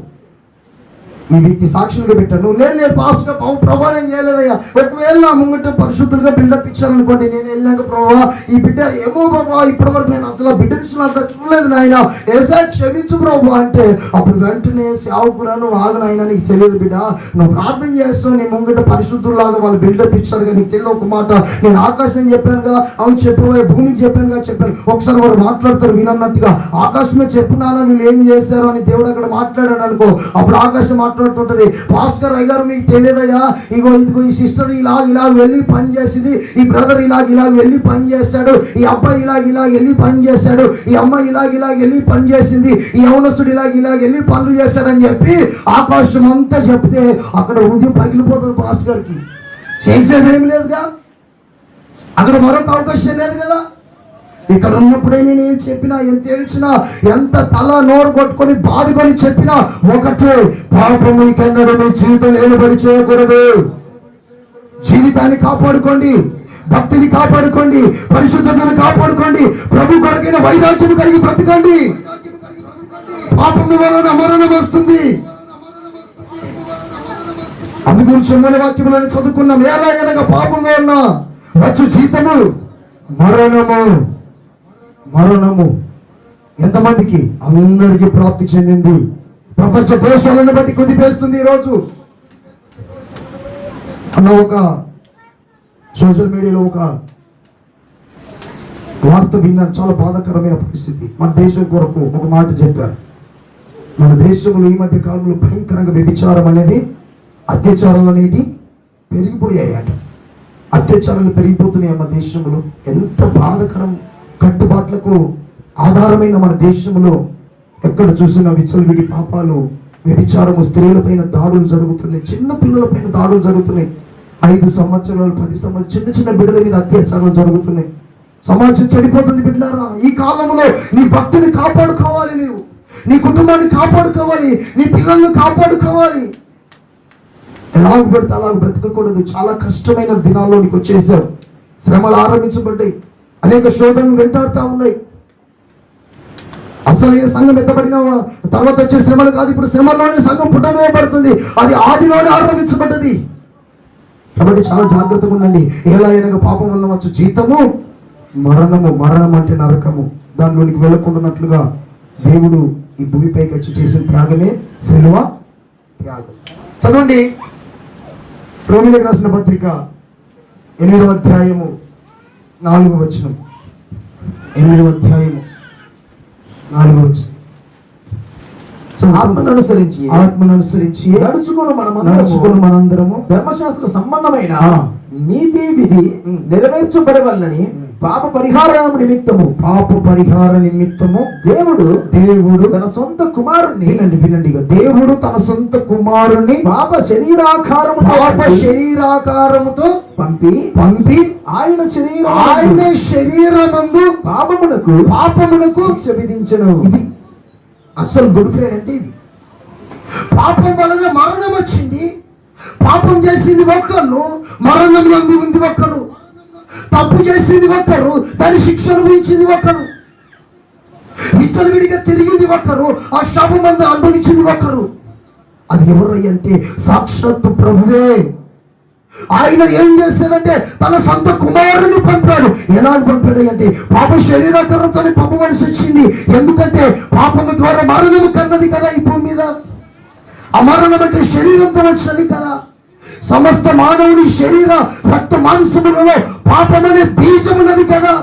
A: వీటిని సాక్షులుగా పెట్టాను. నువ్వు లేదు పాస్ట్గా ప్రభావం ఏం చేయలేదయ్యా. ఒకవేళ నా ముంగట పరిశుద్ధులుగా బిల్డప్ ఇచ్చారనుకోండి, నేను వెళ్ళాక ప్రభావ ఈ బిడ్డ ఏమో ప్రభావ ఇప్పటి వరకు నేను అసలు బిడ్డ అంతా చూడలేదు నాయన, ఏసా క్షమించు ప్రభావ అంటే అప్పుడు వెంటనే సేవకుడా నువ్వు ఆగు నాయన, నీకు తెలియదు బిడ్డ, నువ్వు ప్రార్థన చేస్తావు, నీ ముంగట పరిశుద్ధులాగా వాళ్ళు బిల్డప్ ఇచ్చారు కానీ నీకు తెలియదు. ఒక మాట నేను ఆకాశం చెప్పానుగా, అవును చెప్పబోయే భూమికి చెప్పాను. ఒకసారి వాడు మాట్లాడతారు వినన్నట్టుగా. ఆకాశమే చెప్పున్నానా వీళ్ళు ఏం చేశారు అని దేవుడు అక్కడ మాట్లాడాడు అనుకో, అప్పుడు ఆకాశం మాట్లాడుతుంటది, పాస్టర్ అయ్యారు మీకు తెలియదయ్యా, ఇగో ఇదిగో ఈ సిస్టర్ ఇలా వెళ్ళి పని చేసింది, ఈ బ్రదర్ ఇలా వెళ్ళి పని చేస్తాడు, ఈ అబ్బాయి ఇలా వెళ్ళి పని చేశాడు, ఈ అమ్మాయి ఇలా వెళ్ళి పని చేసింది, ఈ యవనస్తుడు ఇలా వెళ్ళి పనులు చేశాడని చెప్పి ఆకాశం అంతా చెప్తే అక్కడ హృదయం పగిలిపోతుంది పాస్టర్ గారికి. చేసేదేం లేదుగా, అక్కడ మరొక అవకాశం లేదు కదా. ఇక్కడ ఉన్నప్పుడే నేను ఏం చెప్పినా, ఎంత ఏడ్చినా, ఎంత తల నోరు కొట్టుకొని బాధకొని చెప్పినా ఒకటే, పాపము కన్నడ మీ జీవితం ఏలుబడి చేయకూడదు. జీవితాన్ని కాపాడుకోండి, భక్తిని కాపాడుకోండి, పరిశుద్ధతను కాపాడుకోండి, ప్రభు కొరకైన వైరాగ్యం కలిగి బ్రతకండి. పాపము వలన మరణం వస్తుంది. అందుగురించి మన వాక్యములను చదువుకున్నాం, ఎలా అనగా పాపం వలన వచ్చు జీతము మరణము. ఎంతమందికి? అందరికీ ప్రాప్తి చెందింది. ప్రపంచ దేశాలను బట్టి కుదిపేస్తుంది. ఈరోజు అన్న ఒక సోషల్ మీడియాలో ఒక వార్త విన్నాను, చాలా బాధాకరమైన పరిస్థితి. మన దేశం కొరకు ఒక మాట చెప్పారు. మన దేశంలో ఈ మధ్య కాలంలో భయంకరంగా వ్యభిచారం అనేది, అత్యాచారాలు అనేవి పెరిగిపోయాయట. అత్యాచారాలు పెరిగిపోతున్నాయి మన దేశంలో. ఎంత బాధాకరం. కట్టుబాట్లకు ఆధారమైన మన దేశంలో ఎక్కడ చూసినా విచ్చలవిడి పాపాలు, వ్యభిచారము, స్త్రీలపైన దాడులు జరుగుతున్నాయి, చిన్న పిల్లలపైన దాడులు జరుగుతున్నాయి. 5 సంవత్సరాలు 10 సంవత్సరాలు చిన్న బిడ్డల మీద అత్యాచారాలు జరుగుతున్నాయి. సమాజం చెడిపోతుంది. బిడ్డలారా, ఈ కాలంలో నీ భక్తిని కాపాడుకోవాలి, నీవు నీ కుటుంబాన్ని కాపాడుకోవాలి, నీ పిల్లల్ని కాపాడుకోవాలి. ఎలాగ పెడితే అలాగ బ్రతకకూడదు. చాలా కష్టమైన దినాల్లోనికి వచ్చేసావు. శ్రమలు ఆరంభించబడ్డాయి, అనేక శోధనలు వెంటాడుతూ ఉన్నాయి. అసలైన సంఘం ఎత్తబడిన తర్వాత వచ్చే శ్రమలు కాదు, ఇప్పుడు శ్రమలోనే సంఘం పుట్టవేయబడుతుంది. అది ఆదిలోనే ఆరంభించబడ్డది. కాబట్టి చాలా జాగ్రత్తగా ఉండండి. ఎలా అయినా పాపం వల్ల వచ్చు జీతము మరణం అంటే నరకము. దానిలోనికి వెళ్ళకుండానట్లుగా దేవుడు ఈ భూమిపైకి వచ్చి చేసిన త్యాగమే శిలువ త్యాగం. చదవండి రోమీయులకు రాసిన పత్రిక 8వ అధ్యాయము 4వ వచనం. 8వ అధ్యాయము 4వ వచనం.
B: ఆత్మను అనుసరించి నడుచుకుని
A: మనందరము
B: ధర్మశాస్త్ర సంబంధమైన నీతి విధి నెరవేర్చబడవలనని పాప పరిహార నిమిత్తము దేవుడు తన సొంత కుమారుణ్ణి
A: వినండి దేవుడు తన సొంత కుమారుణ్ణి
B: పాప శరీరాకారముతో పంపి ఆయన శరీరమందు పాపమునకు శిక్ష విధించెను.
A: ఇది అసలు గుడ్ ఫ్రైడే అంటే ఇది. పాపం వలన మరణం వచ్చింది. పాపం చేసింది ఒక్కరు, మరణం ఉంది ఒక్కరు. తప్పు చేసింది ఒక్కరు, దాని శిక్ష అనుభవించింది ఒక్కరు. విచ్చలవిడిగా తిరిగింది ఒక్కరు, ఆ శాపం మంది అనుభవించింది ఒక్కరు. అది ఎవరు అంటే సాక్షాత్తు ప్రభువే. ఆయన ఏం చేశాడంటే తన సొంత కుమారుని పంపాడు. ఎలా పంపాడు అంటే పాప శరీరాకారంతో పాప మనిషి వచ్చింది. ఎందుకంటే పాపము ద్వారా మరణము కన్నది కదా ఈ భూమి మీద. ఆ మరణం అంటే శరీరంతో వచ్చినది కదా. సమస్త మానవుని శరీర రక్త మాంసములలో పాపమనే బీజం ఉన్నది కదా.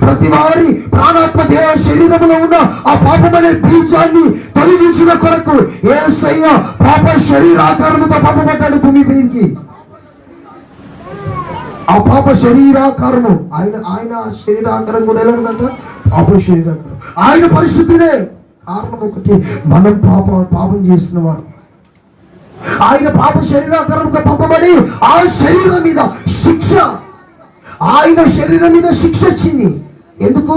A: ప్రతి వారి ప్రాణాత్మ దేహ శరీరంలో ఉన్న ఆ పాపమనే బీజాన్ని తొలగించిన కొరకు యేసయ్య పాప శరీరాకారముతో పాపపడ్డాడు భూమి మీదకి. ఆ పాప శరీరాకారము ఆయన శరీరాకారం కూడా ఎలా ఉందంట? పాప శరీరాకారం. ఆయన పరిశుద్ధుడే. కారణం ఒకటి, మనం పాపం చేసిన వాడు. ఆయన పాప శరీరాకారంతో పంపబడి ఆ శరీరం మీద శిక్ష, ఆయన శరీరం మీద శిక్ష వచ్చింది. ఎందుకు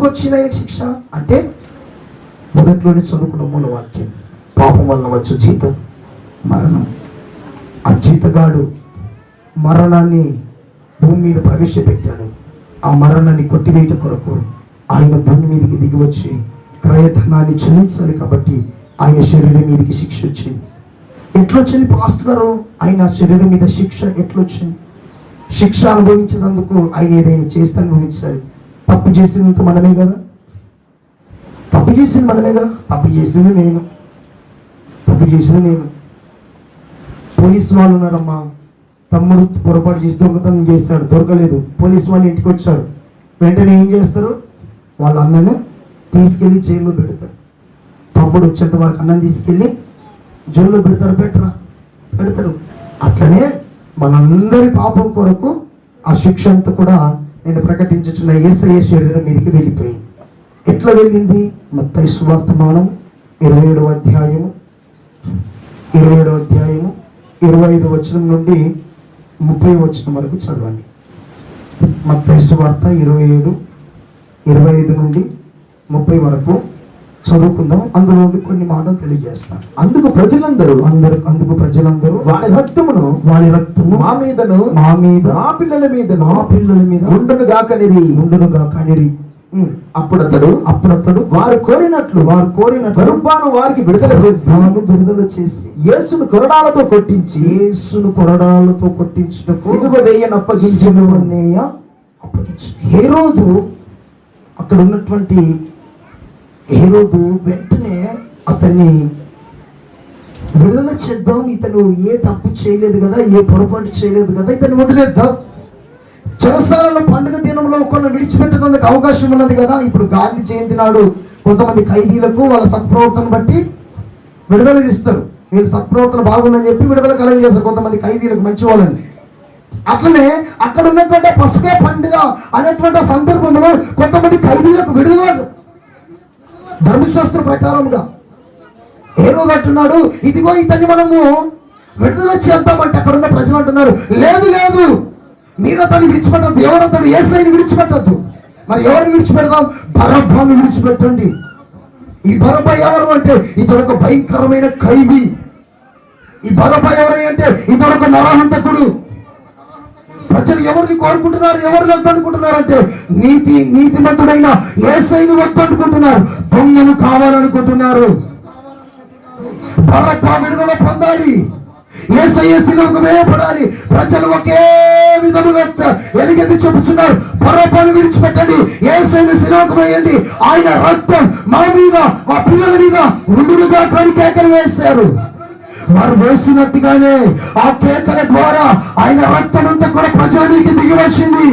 A: వచ్చింది ఆయన శిక్ష అంటే మొదట్లోనే చదువుకున్న మూల వాక్యం, పాపం వలన వచ్చు జీతం మరణం. ఆ జీతగాడు మరణాన్ని భూమి మీద ప్రవేశపెట్టాడు. ఆ మరణాన్ని కొట్టివేయట కొరకు ఆయన భూమి మీదకి దిగి వచ్చి క్రయధనాన్ని చెల్లించాలి. కాబట్టి ఆయన శరీరం మీదకి శిక్ష వచ్చింది. ఎట్లొచ్చింది పాస్టర్ గారు? ఆయన శరీరం మీద శిక్ష ఎట్లొచ్చింది? శిక్ష అనుభవించినందుకు ఆయన ఏదైనా చేస్తే అనుభవించాలి. తప్పు చేసినంత మనమే కదా. తప్పు చేసింది మనమేగా. తప్పు చేసింది నేను. పోలీసు వాళ్ళు ఉన్నారమ్మా, తమ్ముడు పొరపాటు చేసి దొంగతనం చేస్తాడు, దొరకలేదు. పోలీసు వాళ్ళు ఇంటికి వచ్చాడు. వెంటనే ఏం చేస్తారు? వాళ్ళ అన్నను తీసుకెళ్లి జైల్లో పెడతారు. తమ్ముడు వచ్చేంత వరకు అన్నం తీసుకెళ్ళి జైల్లో పెడతారు. అట్లనే మనందరి పాపం కొరకు ఆ శిక్ష అంతా కూడా నేను ప్రకటించుచున్న యేసయ్య శరీరం మీదకి వెళ్ళిపోయింది. ఎట్లా వెళ్ళింది? మత్తయి సువార్త మనం 27వ అధ్యాయము 25 వచనం నుండి 30 వచనం వరకు చదవండి. మత్తయి సువార్త 27:25 నుండి 30 వరకు చదువుకుందాం. అందులో నుండి కొన్ని మాటలు తెలియజేస్తాను.
B: అందుకు ప్రజలందరూ
A: వారి రక్తము
B: మా మీదను మా పిల్లల మీద ఉండునుగా కనిరి. అప్పుడు అతడు వారు కోరినట్లు బరుబ్బాను వారికి విడుదల చేసి యేసును కొరడాలతో కొట్టించి సిలువ వేయనప్పగించెను.
A: హేరోదు అక్కడ ఉన్నటువంటి హేరోదు వెంటనే అతన్ని విడుదల చేద్దాం, ఇతను ఏ తప్పు చేయలేదు కదా, ఏ పొరపాటు చేయలేదు కదా, ఇతను వదిలేద్దాం, చెరసాలలో పండుగ దినంలో ఒకళ్ళని విడిచిపెట్టేందుకు అవకాశం ఉన్నది కదా. ఇప్పుడు గాంధీ జయంతి నాడు కొంతమంది ఖైదీలకు వాళ్ళ సత్ప్రవర్తన బట్టి విడుదల ఇస్తారు. వీళ్ళు సత్ప్రవర్తన బాగుందని చెప్పి విడుదల కలగజేస్తారు కొంతమంది ఖైదీలకు, మంచి వాళ్ళని. అట్లనే అక్కడ ఉన్నటువంటి పసకా పండుగ అనేటువంటి సందర్భంలో కొంతమంది ఖైదీలకు విడుదల ధర్మశాస్త్ర ప్రకారంగా హేరోదు అంటున్నాడు, ఇదిగో ఇతన్ని మనము విడుదల చేద్దామంటే అక్కడ ఉన్న ప్రజలు అంటున్నారు, లేదు మీరు అతన్ని విడిచిపెట్టద్దు. ఎవరతడు? యేసయ్యని విడిచిపెట్టద్దు. మరి ఎవరిని విడిచిపెడదాం? బరబ్బాను విడిచిపెట్టండి. ఈ బరబ్బా ఎవరు అంటే ఇతడు ఒక భయంకరమైన ఖైదీ. ఈ బరబ్బా ఎవరు అంటే ఇతడు ఒక నరహంతకుడు. ప్రజలు ఎవరిని కోరుకుంటున్నారు, ఎవరిని వద్దనుకుంటున్నారు అంటే నీతిమంతుడైన యేసయ్యను వద్దనుకుంటున్నారు, దొంగను కావాలనుకుంటున్నారు. బరబ్బా విడుదల పొందాలి, యేసయ్య శిలువకు వేయబడాలి. ప్రజలు ఒకే విధముగా ఎలుగెత్తి చెప్పుచున్నారు, బరబ్బను విడిచిపెట్టండి, యేసయ్యను శిలువకు వేయండి, ఆయన రక్తం మా మీద మా పిల్లల మీద ఉండునుగా కానీ కేకలు వేశారు. వారు వేసినట్టుగానే ఆ కేకల ద్వారా ఆయన రక్తం అంతా కూడా ప్రజల మీదకి దిగి వచ్చింది.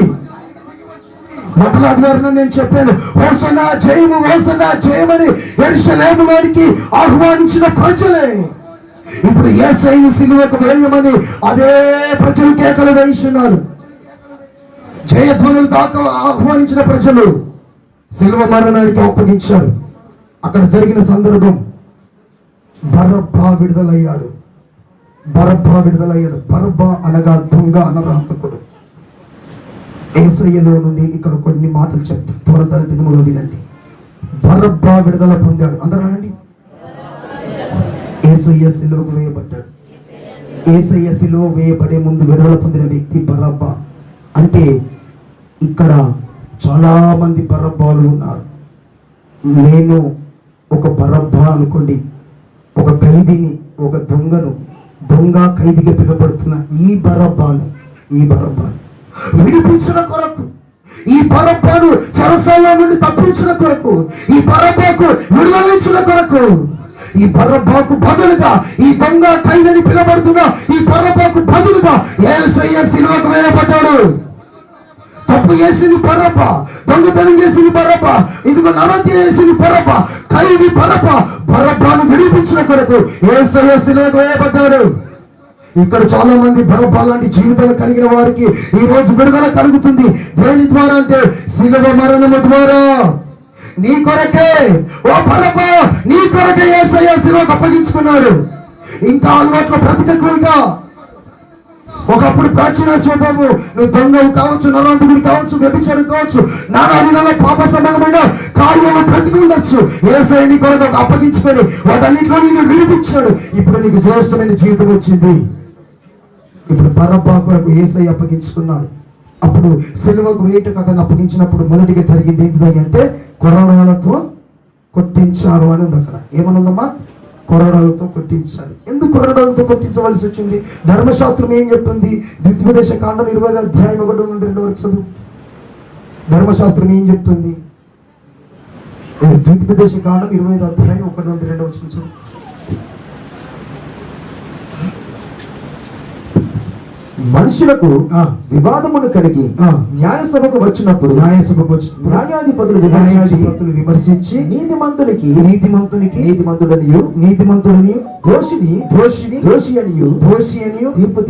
A: మొదటి ఆదివారం నేను చెప్పాను, హోసన్నా జయమని యెరూషలేము వారికి ఆహ్వానించిన ప్రజలే ఇప్పుడు యేసయ్యను సిలువకు వేయమని అదే ప్రజలు కేకలు వేయిస్తున్నారు. జయధ్వనులు దాకా ఆహ్వానించిన ప్రజలు సిలువ మరణానికి అప్పగించారు. అక్కడ జరిగిన సందర్భం బరబ్బా విడుదలయ్యాడు. బరబ్బా అనగా దొంగ, అనరాంతకుడు. యేసయ్యలో నుండి ఇక్కడ కొన్ని మాటలు చెప్తాను, త్వరతరతిగా వినండి. బరబ్బా విడుదల పొందాడు. అందరూ అనండి, యేసయ్య సిలువకు వేయబడ్డాడు. యేసయ్య సిలువ వేయబడే ముందు విడుదల పొందిన వ్యక్తి బరబ్బా. అంటే ఇక్కడ చాలా మంది బరబ్బాలు ఉన్నారు. నేను ఒక బరబ్బా అనుకోండి, ఒక ఖైదీని, ఒక దొంగ ఖైదీగా పిలువబడుతున్న ఈ బరబ్బాను విడిపించిన కొరకు, ఈ బరబ్బాను చెరసాల నుండి తప్పించిన కొరకు, ఈ బరబ్బాకు విడుదలించిన కొరకు, ఈ బరబ్బాకు బదులుగా, ఈ దొంగ ఖైదీని పిలువబడుతున్న ఈ బరబ్బాకు బదులుగా యేసయ్య సిలువకు వేయబడ్డాడు. తప్పు చేసింది బరబ్బా, దొంగతనం చేసింది బరబ్బా, ఇదిగో నరహత్య చేసింది బరబ్బా, ఖైదీ బరబ్బాను విడిపించిన కొరకు యేసయ్య సిలువకు వేయబడ్డాడు. ఇక్కడ చాలా మంది బరబ్బా లాంటి జీవితాలు కలిగిన వారికి ఈ రోజు విడుదల కలుగుతుంది. దేని ద్వారా అంటే సిలువ మరణము ద్వారా. నీ కొరకే, ఓ బరబ్బా, నీ కొరకే యేసయ్య సిలువకు అప్పగించుకున్నాడు. ఇంకా అలవాట్లో బ్రతకకుండా, ఒకప్పుడు ప్రాచీన స్వభావం, నువ్వు దొంగవు కావచ్చు, నరహంతకుడు కావచ్చు, వ్యభిచారం కావచ్చు, నానా విధాల పాప సంబంధమైన కార్యాలు బ్రతికి ఉండొచ్చు. యేసయ్య నీ కొరకు అప్పగించుకొని వాటన్నింటిలో నిన్ను విడిపించాడు. ఇప్పుడు నీకు శ్రేష్టమైన జీవితం వచ్చింది. ఇప్పుడు బరబ్బా కొరకు యేసయ్య అప్పగించుకున్నాడు. అప్పుడు సిలువకు వేయటకు అతను అప్పగించినప్పుడు మొదటిగా జరిగింది ఏంటిది అంటే కొరడాలతో కొట్టించారు అని ఉంది. అక్కడ ఏమనుందమ్మా? కొరడాలతో కొట్టించారు. ఎందుకు కొరడాలతో కొట్టించవలసి వచ్చింది? ధర్మశాస్త్రం ఏం చెప్తుంది? ద్వితీయోపదేశ కాండం 20వ అధ్యాయం 1 నుండి 2 వరకు చదువు. ధర్మశాస్త్రం ఏం చెప్తుంది? ద్వితీయోపదేశ కాండం 20వ అధ్యాయం 1 నుండి 2 వరకు చదువు.
B: మనుషులకు
A: ఆ.
B: వివాదమును కలిగి
A: ఆ.
B: న్యాయసభకు వచ్చినప్పుడు న్యాయాధిపతులు
A: విమర్శించి
B: నీతిమంతుడనియు దోషిని దోషి అనియు తీర్పు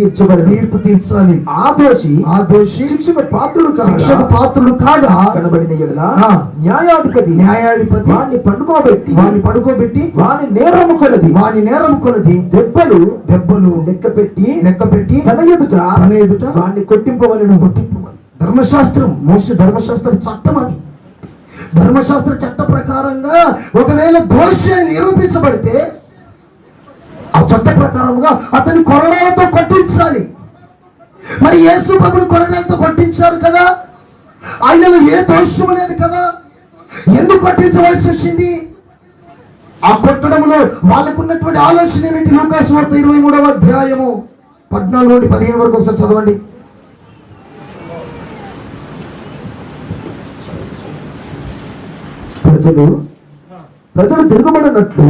B: తీర్చాలి. ఆ దోషి శిక్షకు పాత్రుడు కాగా కనబడిన యెడల న్యాయాధిపతి వాణ్ణి పడుకోబెట్టి వాని నేరము కొలది దెబ్బలు లెక్క పెట్టి తన ఎదుట వాణ్ణి కొట్టింపవలెను.
A: ధర్మశాస్త్ర చట్టం అది. ధర్మశాస్త్ర చట్ట ప్రకారంగా ఒకవేళ దోషి అని నిరూపించబడితే ఆ చట్ట ప్రకారంగా అతని కొరడాలతో కొట్టించాలి. మరి యేసు ప్రభుని కొరడాలతో కొట్టించారు కదా, ఆయనలో ఏ దోషం లేదు కదా, ఎందుకు కొట్టించవలసి వచ్చింది? ఆ కొట్టడంలో వాళ్ళకున్నటువంటి ఆలోచన ఏమిటి? లూకాసు వార్త 23వ అధ్యాయము 14 నుండి 15 వరకు ఒకసారి చదవండి.
B: ప్రజలు తిరుగుబడినట్లు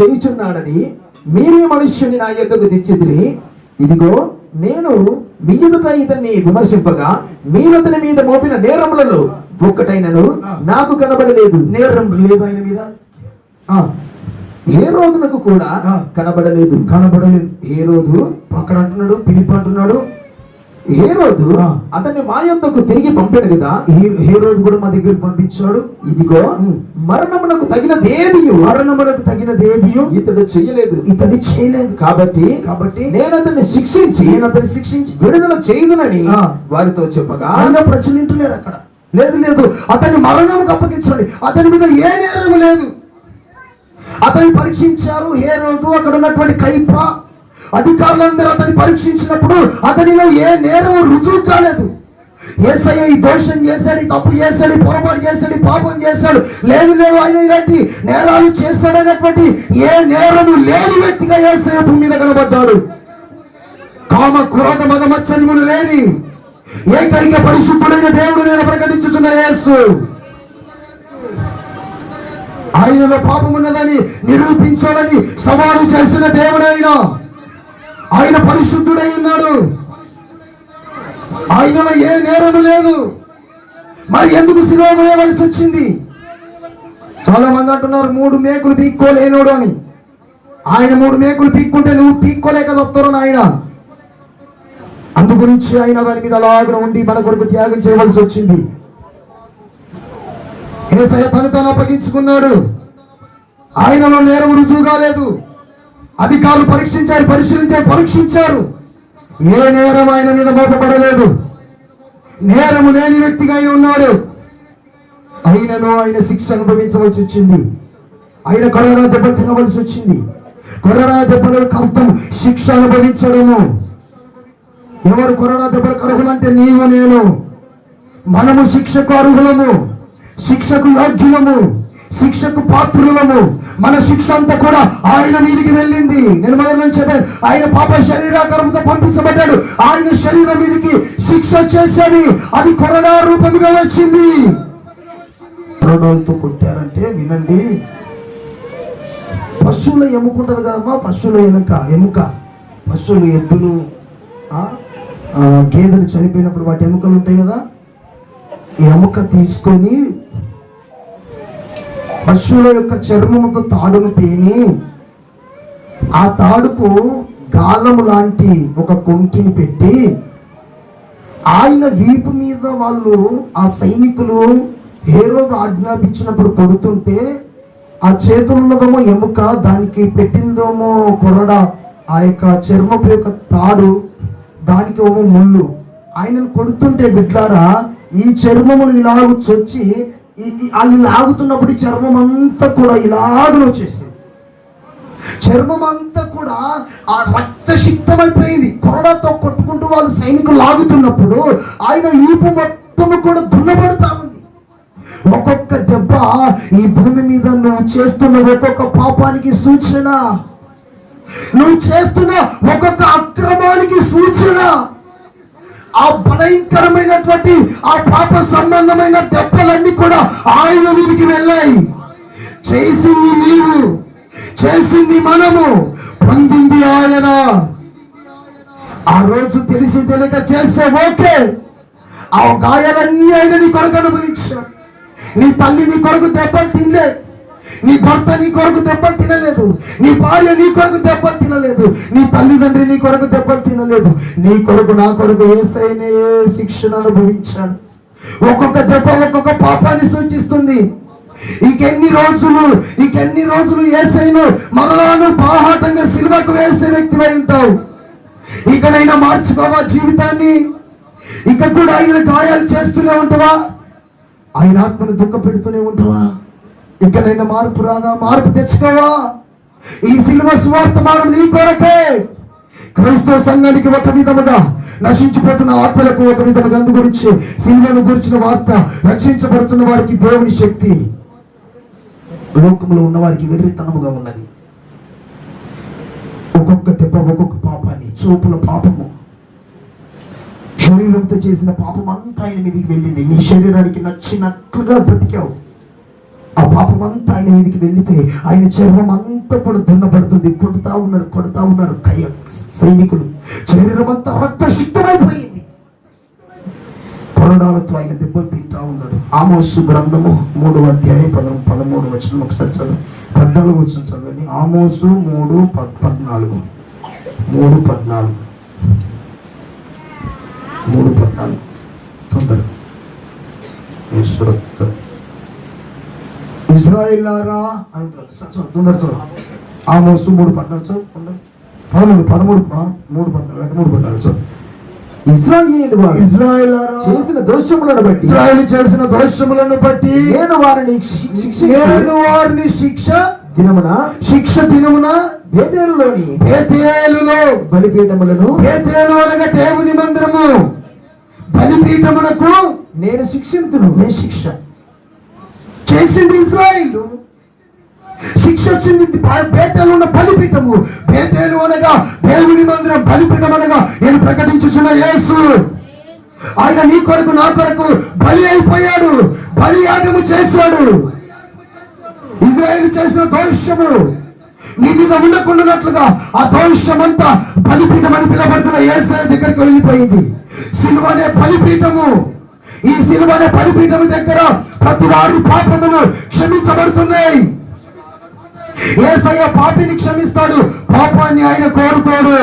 B: చేయుచున్నాడని మీరే మనుష్యుని నా యొద్దకు తెచ్చితిరి. ఇదిగో నేను మీ ఎదుట ఇతన్ని విమర్శింపగా మీరు అతని మీద మోపిన నేరములలో ఒక్కటైనను నాకు కనబడలేదు.
A: నేరం లేదు ఆయన మీద.
B: ఏ రోజునకు కూడా కనబడలేదు.
A: ఏ రోజు అక్కడ అంటున్నాడు, పిలిపి అంటున్నాడు,
B: ఏ రోజు అతన్ని మా యొద్దకు తిరిగి పంపాడు కదా,
A: ఏ రోజు కూడా మా దగ్గర పంపించాడు.
B: ఇదిగో మరణమునకు తగినదేదియు ఇతడు చేయలేదు. కాబట్టి నేను అతన్ని శిక్షించి విడుదల చేయదునని వారితో చెప్పగా
A: ప్రజలు వింటలేరు. అక్కడ లేదు అతన్ని మరణంకు అప్పగించండి, అతని మీద ఏ నేరం లేదు. అతన్ని పరీక్షించారు ఏ రోజు. అక్కడ ఉన్నటువంటి కైప అధికారులందరూ అతన్ని పరీక్షించినప్పుడు అతనిలో ఏ నేరం రుజువు కాలేదు. యేసయ్య ఈ దోషం చేశాడు, ఈ తప్పు చేశాడు, ఈ పొరపాటు చేశాడు, ఈ పాపం చేశాడు, లేదు ఆయన ఇలాంటి నేరాలు చేశాడనేటువంటి ఏ నేరము లేని వ్యక్తిగా యేసయ్య భూమి మీద కనబడ్డాడు. కామ క్రోధ మద మత్సర్యములు లేని ఏకైక పరిశుద్ధుడైన దేవుడు నేను ప్రకటించుచున్న యేసు. ఆయనలో పాపం ఉన్నదని నిరూపించాలని సవాలు చేసిన దేవుడైన ఆయన పరిశుద్ధుడై ఉన్నాడు. ఆయనలో ఏ నేరము లేదు. మరి ఎందుకు శిలువ వేయవలసి వచ్చింది? చాలా మంది అంటున్నారు 3 మేకులు పీక్కోలేనోడు అని. ఆయన 3 మేకులు పీక్కుంటే నువ్వు పీక్కోలేక వస్తారు ఆయన. అందుగురించి ఆయన దాని మీద అలాగ ఉండి మన కొరకు త్యాగం చేయవలసి వచ్చింది. యేసయ్య తను అప్పగించుకున్నాడు. ఆయనలో నేరం రుజువు కాలేదు. అధికారులు పరీక్షించారు. ఏ నేరం ఆయన మీద మోపబడలేదు. నేరము లేని వ్యక్తిగా ఆయన ఉన్నాడు. ఆయన శిక్ష అనుభవించవలసి వచ్చింది. ఆయన కొరడా దెబ్బలు తినవలసి వచ్చింది. కొరడా దెబ్బలకు అర్థం శిక్ష అనుభవించడము. ఎవరు కొరడా దెబ్బలకు అర్హులంటే నీవు నేను. మనము శిక్షకు అర్హులము, శిక్షకు యోగ్యులము, శిక్షకు పాత్రులము. మన శిక్ష అంతా కూడా ఆయన మీదికి వెళ్ళింది. నేను మొదలు చెప్పాను, ఆయన పాప శరీరాకారంతో పంపించబడ్డాడు. ఆయన శరీరం మీదికి శిక్ష చేసేది అది కొరడా రూపంగా వచ్చింది. కొరడాలతో కొట్టారంటే వినండి, పశువుల ఎముకుంటది కదమ్మా, పశువుల ఎముక, పశువులు, ఎద్దులు, గేదెలు చనిపోయినప్పుడు వాటి ఎముకలు ఉంటాయి కదా, ఈ ఎముక తీసుకొని పశువుల యొక్క చర్మముతో తాడును పేని ఆ తాడుకు గాలము లాంటి ఒక కొంకిని పెట్టి ఆయన వీపు మీద వాళ్ళు ఆ సైనికులు హేరోదు ఆజ్ఞాపించినప్పుడు కొడుతుంటే ఆ చేతులున్నదేమో ఎముక, దానికి పెట్టిందేమో కొరడ, ఆ యొక్క చర్మపు యొక్క తాడు, దానికి ఏమో ముళ్ళు. ఆయనను కొడుతుంటే బిడ్డారా ఈ చర్మములు ఇలాగ చొచ్చి వాళ్ళు లాగుతున్నప్పుడు ఈ చర్మం అంతా కూడా ఇలాగనే వచ్చేసింది. చర్మం అంతా కూడా ఆ రక్తసిక్తమైపోయింది. కొరడాతో కొట్టుకుంటూ వాళ్ళు సైనికులు లాగుతున్నప్పుడు ఆయన ఈపు మొత్తము కూడా దున్నబడుతా ఉంది. ఒక్కొక్క దెబ్బ ఈ భూమి మీద నువ్వు చేస్తున్న ఒక్కొక్క పాపానికి సూచన, నువ్వు చేస్తున్న ఒక్కొక్క అక్రమానికి సూచన. ఆ భయంకరమైనటువంటి ఆ పాప సంబంధమైన దెబ్బలన్నీ కూడా ఆయన మీదకి వెళ్ళాయి. చేసింది నీవు, చేసింది మనము, పొందింది ఆయన. ఆ రోజు తెలిసి తెలియక చేస్తే ఓకే, ఆ గాయాలన్నీ ఆయన నీ కొరకు అనుభవించాడు. నీ తల్లి నీ కొరకు దెబ్బలు తినలే, నీ భర్త నీ కొరకు దెబ్బలు తినలేదు, నీ భార్య నీ కొరకు దెబ్బలు తినలేదు, నీ తల్లిదండ్రి నీ కొరకు దెబ్బలు తినలేదు. నీ కొరకు నా కొరకు యేసయ్యనే శిక్షను అనుభవించాడు. ఒక్కొక్క దెబ్బ ఒక్కొక్క పాపాన్ని సూచిస్తుంది. ఇంకెన్ని రోజులు యేసయ్యను మరలాను బాహాటంగా సిలువకు వేసే వ్యక్తివై ఉంటావు. ఇకనైనా మార్చుకోవా జీవితాన్ని? ఇక కూడా ఆయన గాయాలు చేస్తూనే ఉంటావా? ఆయన ఆత్మను దుఃఖ పెడుతూనే ఉంటావా? ఇకనైనా మార్పు రాదా? మార్పు తెచ్చుకోవా? ఈ సిలువ సువార్తమానం నీ కొరకే. క్రైస్తవ సంఘానికి ఒక విధముగా, నశించిపోతున్న ఆత్మలకు ఒక విధముగా అందు గురించి సిలువను గురించిన వార్త, రక్షించబడుతున్న వారికి దేవుని శక్తి, లోకంలో ఉన్న వారికి వెర్రితనముగా ఉన్నది. ఒక్కొక్క దెబ్బ ఒక్కొక్క పాపాన్ని, చూపుల పాపము, శరీరంతో చేసిన పాపం అంతా ఆయన మీదకి వెళ్ళింది. నీ శరీరానికి నచ్చినట్లుగా బ్రతికావు, ఆ పాపం అంతా ఆయన మీదకి వెళ్ళితే ఆయన చర్మం అంతా కూడా దున్నపడుతుంది. కొడుతా ఉన్నారు సైనికులు. శరీరం అంతా రక్తశుద్ధమైపోయింది. కొరడాలతో ఆయన దెబ్బలు తింటా ఉన్నాడు. ఆమోసు గ్రంథము 3వ అధ్యాయం 13వ వచనం ఒకసారి చదువు. 14వ వచనం చదవండి. ఆమోసు 3:14. 3:14 తొందరగా. ఇజ్రాయేలారా అంటారు. తొందర చదువు. ఆమోసు 3:14 చదువు. 3:14 చదువు. ఇజ్రాయేలు చేసిన దోషములను బట్టి నేను వారిని శిక్ష దినమున బేతేలులో బలిపీఠములను, బేతేలు అనగా దేవుని మందిరము, బలిపీఠమునకు నేను శిక్షింతును. శిక్ష చేసింది ఇజ్రాయేలు, శిక్ష వచ్చింది బేతేలు ఉన్న బలిపీఠము. బేతేలు అనగా దేవుని మందిరం, బలిపీఠం అనగా నేను ప్రకటించుచున్న యేసు. ఆయన నీ కొరకు నా కొరకు బలి అయిపోయాడు, బలియాగము చేశాడు. ఇజ్రాయేలు చేసిన దోషము నీ మీద ఉండకుండానట్లుగా ఆ దోషం అంతా బలిపీఠం అని పిలవబడుతున్న యేసయ్య దగ్గరికి వెళ్ళిపోయింది. సిలువ అనే బలిపీఠము, ఈ సిలువ అనే బలిపీఠం దగ్గర ప్రతి వారి పాపములు క్షమించబడుతున్నాయి. యేసయ్య పాపిని క్షమిస్తాడు, పాపాన్ని ఆయన కోరుకోడు.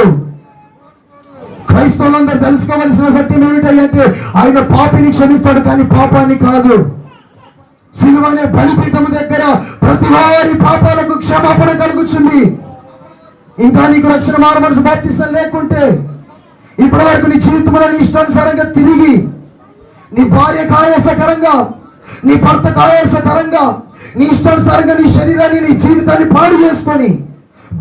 A: క్రైస్తవులందరూ తెలుసుకోవలసిన సత్యం ఏమిటంటే ఆయన పాపిని క్షమిస్తాడు కానీ పాపాన్ని కాదు. సిలువ అనే బలిపీఠం దగ్గర ప్రతి వారి పాపాలకు క్షమాపణ కలుగుతుంది. ఇంకా నీకు రక్షణ మారమనసు బాప్తిసం లేకుంటే, ఇప్పటి వరకు నీ జీవితంలో నీ ఇష్టానుసారంగా తిరిగి, నీ భార్యకు ఆయాసకరంగా, నీ భర్తకు ఆయాసకరంగా, నీ ఇష్టానుసారంగా నీ శరీరాన్ని, నీ జీవితాన్ని పాడు చేసుకొని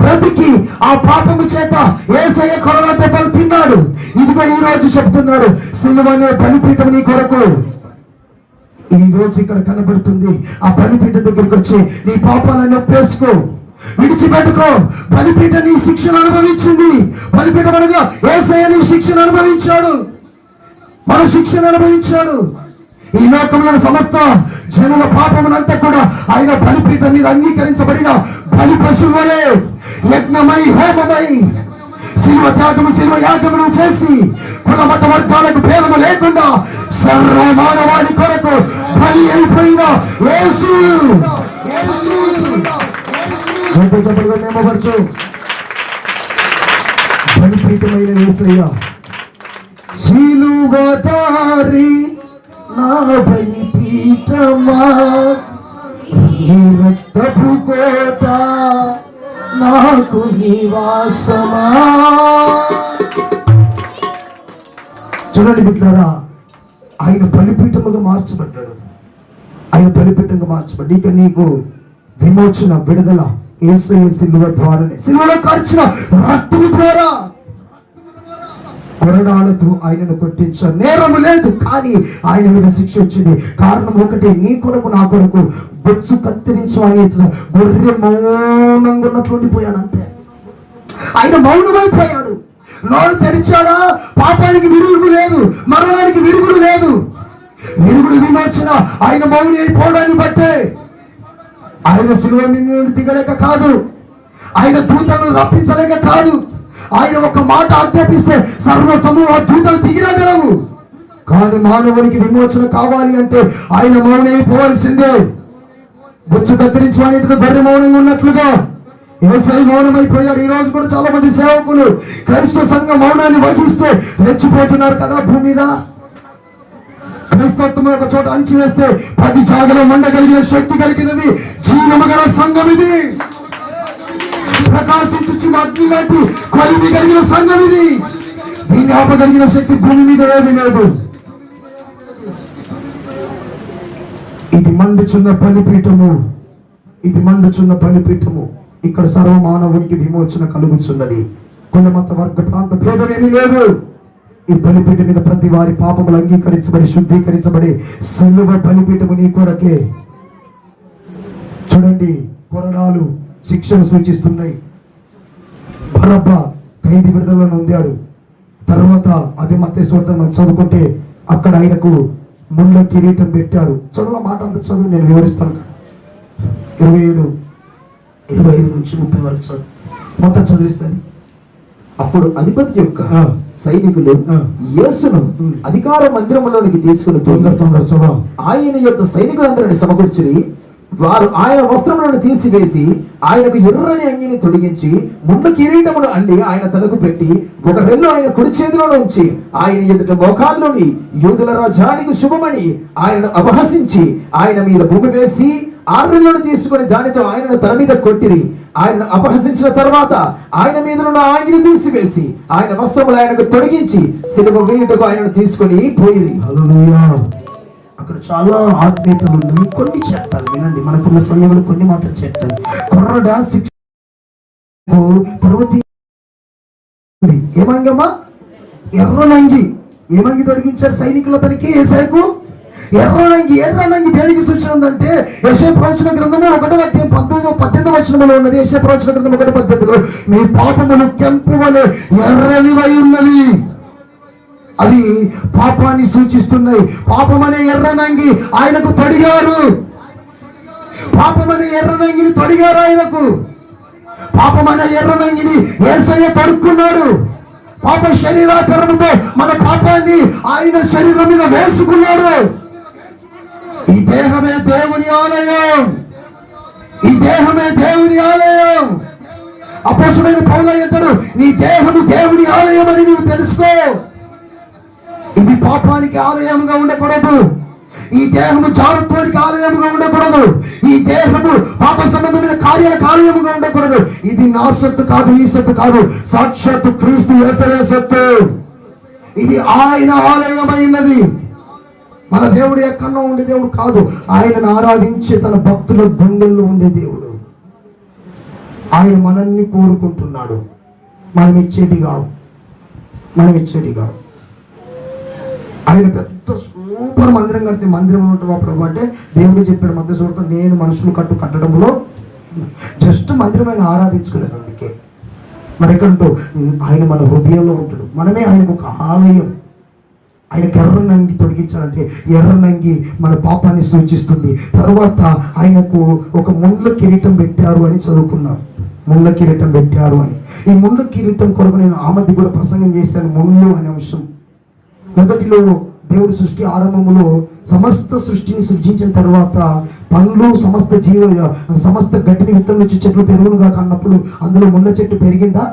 A: బ్రతికి ఆ పాపము చేత యేసయ్య కొరడా దెబ్బలు తిన్నాడు. ఇదిగో ఈ రోజు చెప్తున్నాడు, సిలువ అనే బలిపీఠం నీ కొరకు ఈ రోజు ఇక్కడ కనబడుతుంది. ఆ బలిపీఠం దగ్గరికి వచ్చి నీ పాపాలను ఒప్పేసుకో, విడిచిపెట్టుకో. బలిపీఠం నీ శిక్షను అనుభవించింది. బలిపీఠం అనగా యేసయ్య నీ శిక్షను అనుభవించాడు, మన శిక్షను అనుభవించాడు. ఈ లోకంలో సమస్త జనుల పాపమునంతా కూడా ఆయన బలిపీఠం మీద అంగీకరించబడిన బలి పశువులే యజ్ఞమై, హోమమై, శిల్వ త్యాగము, శిల్వ యాగమును చేసి కుల మత వర్గాలకు భేదము లేకుండా సర్వ మానవాళి కొరకు బలి అయిపోయిన యేసు. చెప్పవచ్చు బలిపీఠమైన యేసయ్య, సిలువదారి నా బలిపీఠమా, నీ రక్తపు కోట నాకు నివాసమా. చూడండి బిడ్డలారా, ఆయన బలిపీఠముగా మార్చబడ్డాడు. ఆయన బలిపీఠంగా మార్చబడ్డాడు. ఇక నీకు విమోచన, విడుదల యేసయ్య సిలువ ద్వారానే, సిలువలో కార్చిన రక్తము ద్వారా. కొరడాలతో ఆయనను కొట్టించారు, నేరము లేదు కానీ ఆయన మీద శిక్ష వచ్చింది. కారణం ఒకటి, నీ కొరకు నా కొరకు బొచ్చు కత్తిరించు ఆయన గొర్రె మౌనంగా ఉన్నట్లు ఉండిపోయాడు. అంతే, ఆయన మౌనమైపోయాడు. నోరు తెరిచాడా, పాపానికి విరుగుడు లేదు, మరణానికి విరుగుడు లేదు. విరుగుడు విమోచన ఆయన మౌని అయిపోవడాన్ని బట్టే. ఆయన సిలువ మీద నుండి దిగలేక కాదు, ఆయన దూతలను రప్పించలేక కాదు, ఆయన ఒక మాట ఆజ్ఞాపిస్తే సర్వ సమూహ దూతలు దిగిరాగలవు. కానీ మానవునికి విమోచన కావాలి అంటే ఆయన మౌనమైపోవాల్సిందే. బొచ్చు కత్తిరించి వాణితుడు బర్రె మౌనంగా ఉన్నట్లుగా యేసయ్య మౌనమైపోయాడు. ఈ రోజు కూడా చాలా మంది సేవకులు క్రైస్తవ సంఘం మౌనాన్ని వహిస్తే రెచ్చిపోతున్నారు కదా భూమి మీద. క్రైస్తత్వం ఒక చోట అణిచివేస్తే 10 జాగలో మండగలిగిన శక్తి కలిగినది జీవము గల సంఘం ఇది. ప్రకాశించు అగ్ని లాంటి కొలిమి కలిగిన సంఘం ఇది. దీన్ని ఆపగలిగిన శక్తి భూమి మీద ఏమీ లేదు. ఇది మండుచున్న బలిపీఠము, ఇది మండుచున్న బలిపీఠము. ఇక్కడ సర్వ మానవునికి విమోచన కలుగుచున్నది. కుల మత వర్గ ప్రాంత భేదమేమీ లేదు. ఈ బలిపీఠం మీద ప్రతి వారి పాపములు అంగీకరించబడి శుద్ధీకరించబడి సిలువ బలిపీఠము నీ కొరకే. చూడండి, కొరడాలు శిక్షను సూచిస్తున్నాయి. బరబ్బా ఖైదీ విడుదలను పొందాడు. తర్వాత అదే మత్తయి సువార్త మనం చదువుకుంటే అక్కడ ఆయనకు ముళ్ళ కిరీటం పెట్టారు. చదువు మాట అంత చదువు, నేను వివరిస్తాను. 27, 25 నుంచి 30 వరకు చదువు, మొత్తం చదివిస్తాను.
B: అప్పుడు అధిపతి యొక్క సైనికులు యేసును అధికార మందిరములోనికి తీసుకుని పోయి ఆయన యొక్క సైనికులందరిని సమకూర్చి వారు ఆయన వస్త్రములను తీసివేసి ఆయనకు ఎర్రని అంగిని తొడిగించి ముందు కిరీటమును అండి ఆయన తలకు పెట్టి ఒక రెల్లు ఆయన కుడి చేతిలో ఉంచి ఆయన ఎదుట మోకాల్లోని యూదుల రాజానికి శుభమని ఆయనను అపహసించి ఆయన మీద భూమి వేసి 6 రెల్లను తీసుకుని దానితో ఆయనను తల మీద కొట్టిరి. ఆయనను అపహసించిన తర్వాత ఆయన మీద ఉన్న ఆంగిని తీసివేసి ఆయన వస్త్రములు ఆయనకు తొడిగించి సిలువ వేయుటకు ఆయనను తీసుకొని పోయిరి.
A: అక్కడ చాలా ఆత్మీయతలు ఉన్నాయి. కొన్ని చెప్తాను వినండి, మనకున్న సమయంలో కొన్ని మాత్రం చెప్తాను. కొర్రడా శిక్ష తర్వాత ఏమంగమ్మా ఎర్రనంగి ఏమంగి తొడిగించారు సైనికులు అతనికి. యేసయ్యకు ఎర్రనంగి దేనికి సూచన ఉందంటే యెషయా ప్రవచన గ్రంథము 1:18 వచనములో ఉన్నది. యెషయా ప్రవచన గ్రంథం 1:18లో మీ పాపములు కెంపు వలె ఎర్రనివై ఉన్నవి. అది పాపాన్ని సూచిస్తున్నాయి. పాపమనే ఎర్రనంగి ఆయనకు తొడిగారు. పాపమనే ఎర్రనంగిని తొడిగారు ఆయనకు. పాపమనే ఎర్రనంగిని యేసయ్య తడుక్కున్నాడు. పాప శరీరాకరణతో మన పాపాన్ని ఆయన శరీరం మీద వేసుకున్నాడు. ఈ దేహమే దేవుని ఆలయం. ఈ దేహమే దేవుని ఆలయం. అపోస్తలుడైన పౌలు అంటాడు, నీ దేహము దేవుని ఆలయం అని నువ్వు తెలుసుకో. ఇది పాపానికి ఆలయంగా ఉండకూడదు. ఈ దేహము జారుత్వానికి ఆలయముగా ఉండకూడదు. ఈ దేహము పాప సంబంధమైన కార్యాలకు ఆలయముగా ఉండకూడదు. ఇది నా సొత్తు కాదు, నీ సొత్తు కాదు, సాక్షాత్తు క్రీస్తు యేసయ్య సొత్తు. ఇది ఆయన ఆలయమైనది. మన దేవుడు ఎక్కడో ఉండే దేవుడు కాదు, ఆయనను ఆరాధించే తన భక్తుల గుండెల్లో ఉండే దేవుడు. ఆయన మనల్ని కోరుకుంటున్నాడు. మనం ఇచ్చేది కాదు. ఆయన పెద్ద సూపర్ మందిరం కడితే మందిరం ఉంటావా ప్రభు అంటే దేవుడు చెప్పాడు మధ్య చూడతా నేను మనుషులు కట్టడంలో జస్ట్ మందిరం ఆయన ఆరాధించుకోలేదు. అందుకే మరి ఎక్కడంటూ ఆయన మన హృదయంలో ఉంటాడు. మనమే ఆయనకు ఒక ఆలయం. ఆయనకు ఎర్రనంగి తొడిగించాలంటే ఎర్రనంగి మన పాపాన్ని సూచిస్తుంది. తర్వాత ఆయనకు ఒక ముళ్ళ కిరీటం పెట్టారు అని చదువుకున్నాం. ముళ్ళ కిరీటం పెట్టారు అని. ఈ ముళ్ళ కిరీటం కొరకు నేను ఆ మధ్య కూడా ప్రసంగం చేశాను. ముళ్ళు అనే అంశం మొదటిలో దేవుడి సృష్టి ఆరంభములో సమస్త సృష్టిని సృజించిన తర్వాత పండ్లు సమస్త గడ్డిని విత్తనం నుంచి చెట్లు పెరుగునుగా కన్నప్పుడు అందులో ముళ్ళ చెట్టు పెరిగిందా?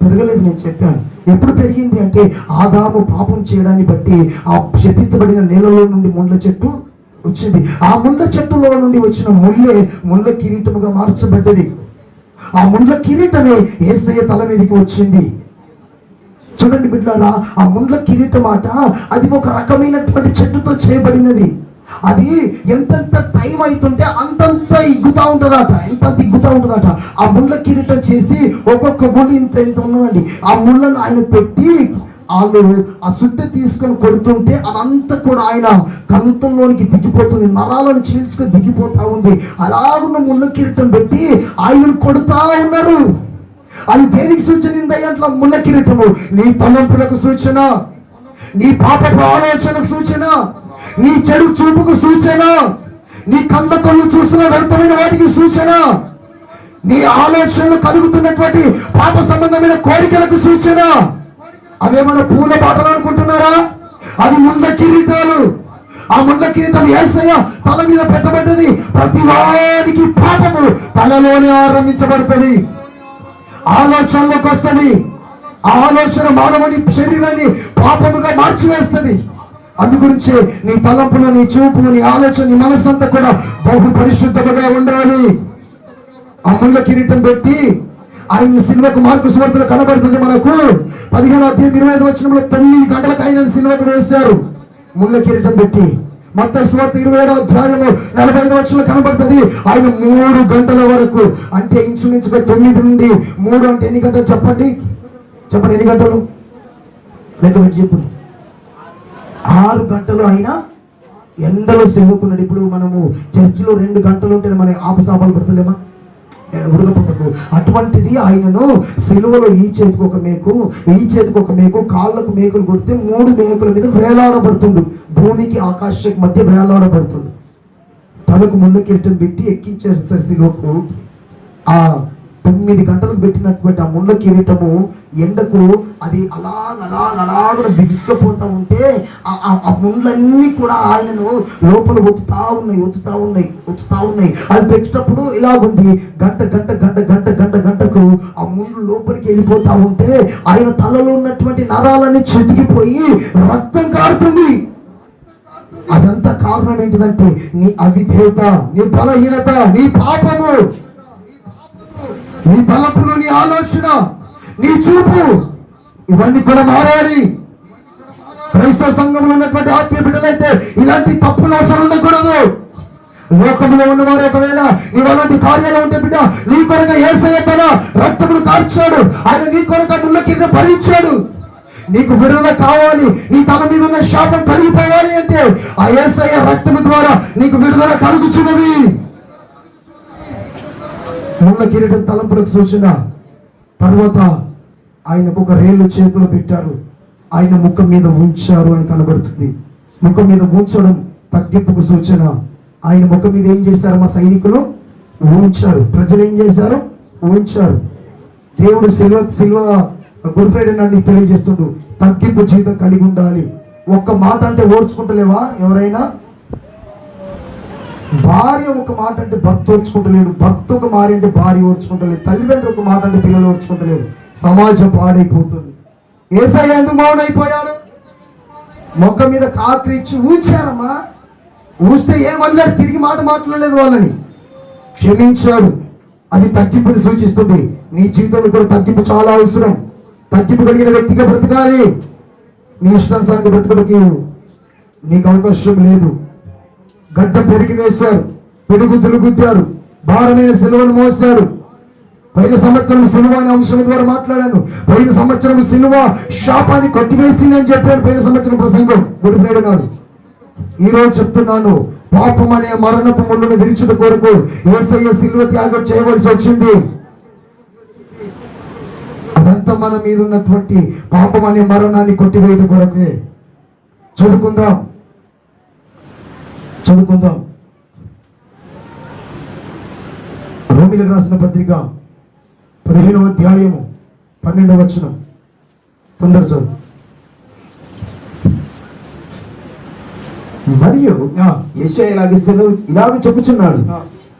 A: పెరగలేదు. నేను చెప్పాను. ఎప్పుడు పెరిగింది అంటే ఆదాము పాపం చేయడాన్ని బట్టి ఆ శపించబడిన నేలలో నుండి ముళ్ళ చెట్టు వచ్చింది. ఆ ముళ్ళ చెట్టులో నుండి వచ్చిన ముళ్ళే ముళ్ళ కిరీటముగా మార్చబడ్డది. ఆ ముళ్ళ కిరీటమే యేసయ్య తల మీదకి వచ్చింది. చూడండి బిడ్డలారా, ఆ ముండ్ల కిరీటం మాట అది ఒక రకమైనటువంటి చెట్టుతో చేయబడినది. అది ఎంతెంత టైం అవుతుంటే అంతంత ఇగ్గుతా ఉంటుందట. ఆ ముళ్ళ కిరీటం చేసి ఒక్కొక్క ముళ్ళు ఇంత ఉన్నదండి. ఆ ముళ్ళను ఆయన పెట్టి వాళ్ళు ఆ సుద్దె తీసుకొని కొడుతుంటే అదంతా కూడా ఆయన కంతంలోనికి దిగిపోతుంది. నరాలను చీల్చుకొని దిగిపోతా ఉంది. అలాగున్న ముళ్ళ కిరీటం పెట్టి ఆయనను కొడుతా ఉన్నారు. అది దేనికి సూచన? అట్లా ముళ్ళ కిరీటము నీ తలంపులకు సూచన, నీ పాపపు ఆలోచనకు సూచన, నీ చెడు చూపుకు సూచన, నీ కళ్ళతో చూస్తున్న వ్యర్థమైన వాటికి సూచన. నీ ఆలోచనలు కలుగుతున్నటువంటి పాప సంబంధమైన కోరికలకు సూచన. అవేమన్నా పూల బాటలు అనుకుంటున్నారా? అది ముండ కిరీటాలు. ఆ ముండ కిరీటం యేసయ్య తల మీద పెట్టబడ్డది. ప్రతి వారికి పాపము తలలోనే ఆరంభించబడుతుంది, ఆలోచనలోకి వస్తుంది. ఆ ఆలోచన మానవుని శరీరాన్ని పాపముగా మార్చివేస్తుంది. అందుగురించే నీ తలంపులు, నీ చూపు, నీ ఆలోచన, నీ మనస్సంతా కూడా బహు పరిశుద్ధముగా ఉండాలి. ఆ ముళ్ళ కిరీటం పెట్టి ఆయన సిలువకు, మార్కు సువార్తలో కనబడుతుంది మనకు 15:25 9 గంటలకు ఆయన సిలువకు వేశారు ముళ్ళ కిరీటం పెట్టి. మత్తయి సువార్త 27:45 కనబడుతుంది ఆయన 3 గంటల వరకు, అంటే ఇంచుమించుగా 9 నుండి 3 అంటే ఎన్ని గంటలు చెప్పండి? ఎన్ని గంటలు? లెక్క పెట్టి చెప్పు. 6 గంటలు ఆయన ఎండలో సెవ్వుకున్నాడు. ఇప్పుడు మనము చర్చిలో 2 గంటలు ఉంటే మన ఆపసాపాలు పెడతలేమా ఉడకపోతకు? అటువంటిది ఆయనను సిలువలో ఈ చేతికి ఒక మేకు, ఈ చేతికి ఒక మేకు, కాళ్ళకు మేకులు కొడితే 3 మేకుల మీద వేలాడబడుతుండు. భూమికి ఆకాశం మధ్య వేలాడబడుతుండు. తలకు ముందు కిరీటం పెట్టి ఎక్కించేస్తారు సిలువకు. ఆ 9 గంటలకు పెట్టినటువంటి ఆ ముళ్ళ కిరీటము ఎండకు అది అలాగ బిగుసుకుపోతా ఉంటే ఆ ముళ్ళన్నీ కూడా ఆయనను లోపల ఒత్తుతా ఉన్నాయి. అది పెట్టేటప్పుడు ఇలాగుంది. గంటకు ఆ ముళ్ళు లోపలికి వెళ్ళిపోతా ఉంటే ఆయన తలలో ఉన్నటువంటి నరాలన్నీ చెతికిపోయి రక్తం కారుతుంది. అదంతా కారణం ఏంటిదంటే నీ అవిధేయత, నీ బలహీనత, నీ పాపము, నీ తలపులు, నీ ఆలోచన, నీ చూపు, ఇవన్నీ కూడా మారాలి. క్రైస్తవ సంఘంలో ఉన్నటువంటి ఆత్మీయ బిడ్డలైతే ఇలాంటి తప్పులు అసలు ఉండకూడదు. లోకంలో ఉన్నవారు ఒకవేళ నీవు అలాంటి కార్యాలు ఉంటే బిడ్డ, నీ కొరకు యేసయ్య తన రక్తమును కార్చాడు. ఆయన నీ కొరకు ముళ్ళ కిరీటం భరించాడు. నీకు విడుదల కావాలి, నీ తల మీద ఉన్న శాపం తొలగిపోవాలి అంటే ఆ యేసయ్య రక్తము ద్వారా నీకు విడుదల కలుగుచున్నది. ముళ్ళ కిరీటం తలంపులకు సూచన. తర్వాత ఆయనకు ఒక రేలు చేతులు పెట్టారు, ఆయన ముఖం మీద ఉంచారు అని కనబడుతుంది. ముఖం మీద ఉంచడం తగ్గింపుకు సూచన. ఆయన ముఖం మీద ఏం చేశారు? మా సైనికులు ఉంచారు. ప్రజలు ఏం చేశారు? ఉంచారు. దేవుడు సిల్వ గుడ్ ఫ్రైడే నాడు నీకు తెలియజేస్తుండు, తగ్గింపు జీవితం కలిగి ఉండాలి. ఒక్క మాట అంటే ఓర్చుకుంటలేవా? ఎవరైనా భార్య ఒక మాట అంటే భర్త ఓర్చుకుంటలేడు, భర్త ఒక మాట అంటే భార్య ఓర్చుకుంటలేదు, తల్లిదండ్రులు ఒక మాట అంటే పిల్లలు ఓర్చుకుంటలేరు. సమాజం పాడైపోతుంది. యేసయ్య ఎందుకు మౌనైపోయాడు? మొక్క మీద కాకరించి ఊచారమ్మా. ఊస్తే ఏమన్నాడు? తిరిగి మాట మాట్లాడలేదు, వాళ్ళని క్షమించాడు. అది తగ్గింపుని సూచిస్తుంది. నీ జీవితంలో కూడా తగ్గింపు చాలా అవసరం. తగ్గింపు కలిగిన వ్యక్తిగా బ్రతకాలి. నీ ఇష్టానుసారంగా బ్రతకడానికి నీకు అవకాశం లేదు. గడ్డ పెరిగి వేశారు, పిడుగుద్దులు గుద్దారు, భారమైన సిలువను మోసాడు. పైన సంవత్సరం సిలువ అనే అంశం ద్వారా మాట్లాడాను. పైన సంవత్సరం సిలువ శాపాన్ని కొట్టివేసింది అని చెప్పాను పైన సంవత్సరం ప్రసంగం గుడి ఫ్రైడే నాడు. ఈ రోజు చెప్తున్నాను, పాపం అనే మరణపు ముళ్ళను విడిచుట కొరకు యేసయ్య సిలువ త్యాగం చేయవలసి వచ్చింది. అదంతా మన మీద ఉన్నటువంటి పాపం అనే మరణాన్ని కొట్టివేయడం కొరకే. చదువుకుందాం రోమిలకు రాసిన పత్రిక 15వ అధ్యాయము 12వ వచనం. తొందర చదువు. మరియు యెషయా ఇలాగ చెప్పుచున్నాడు.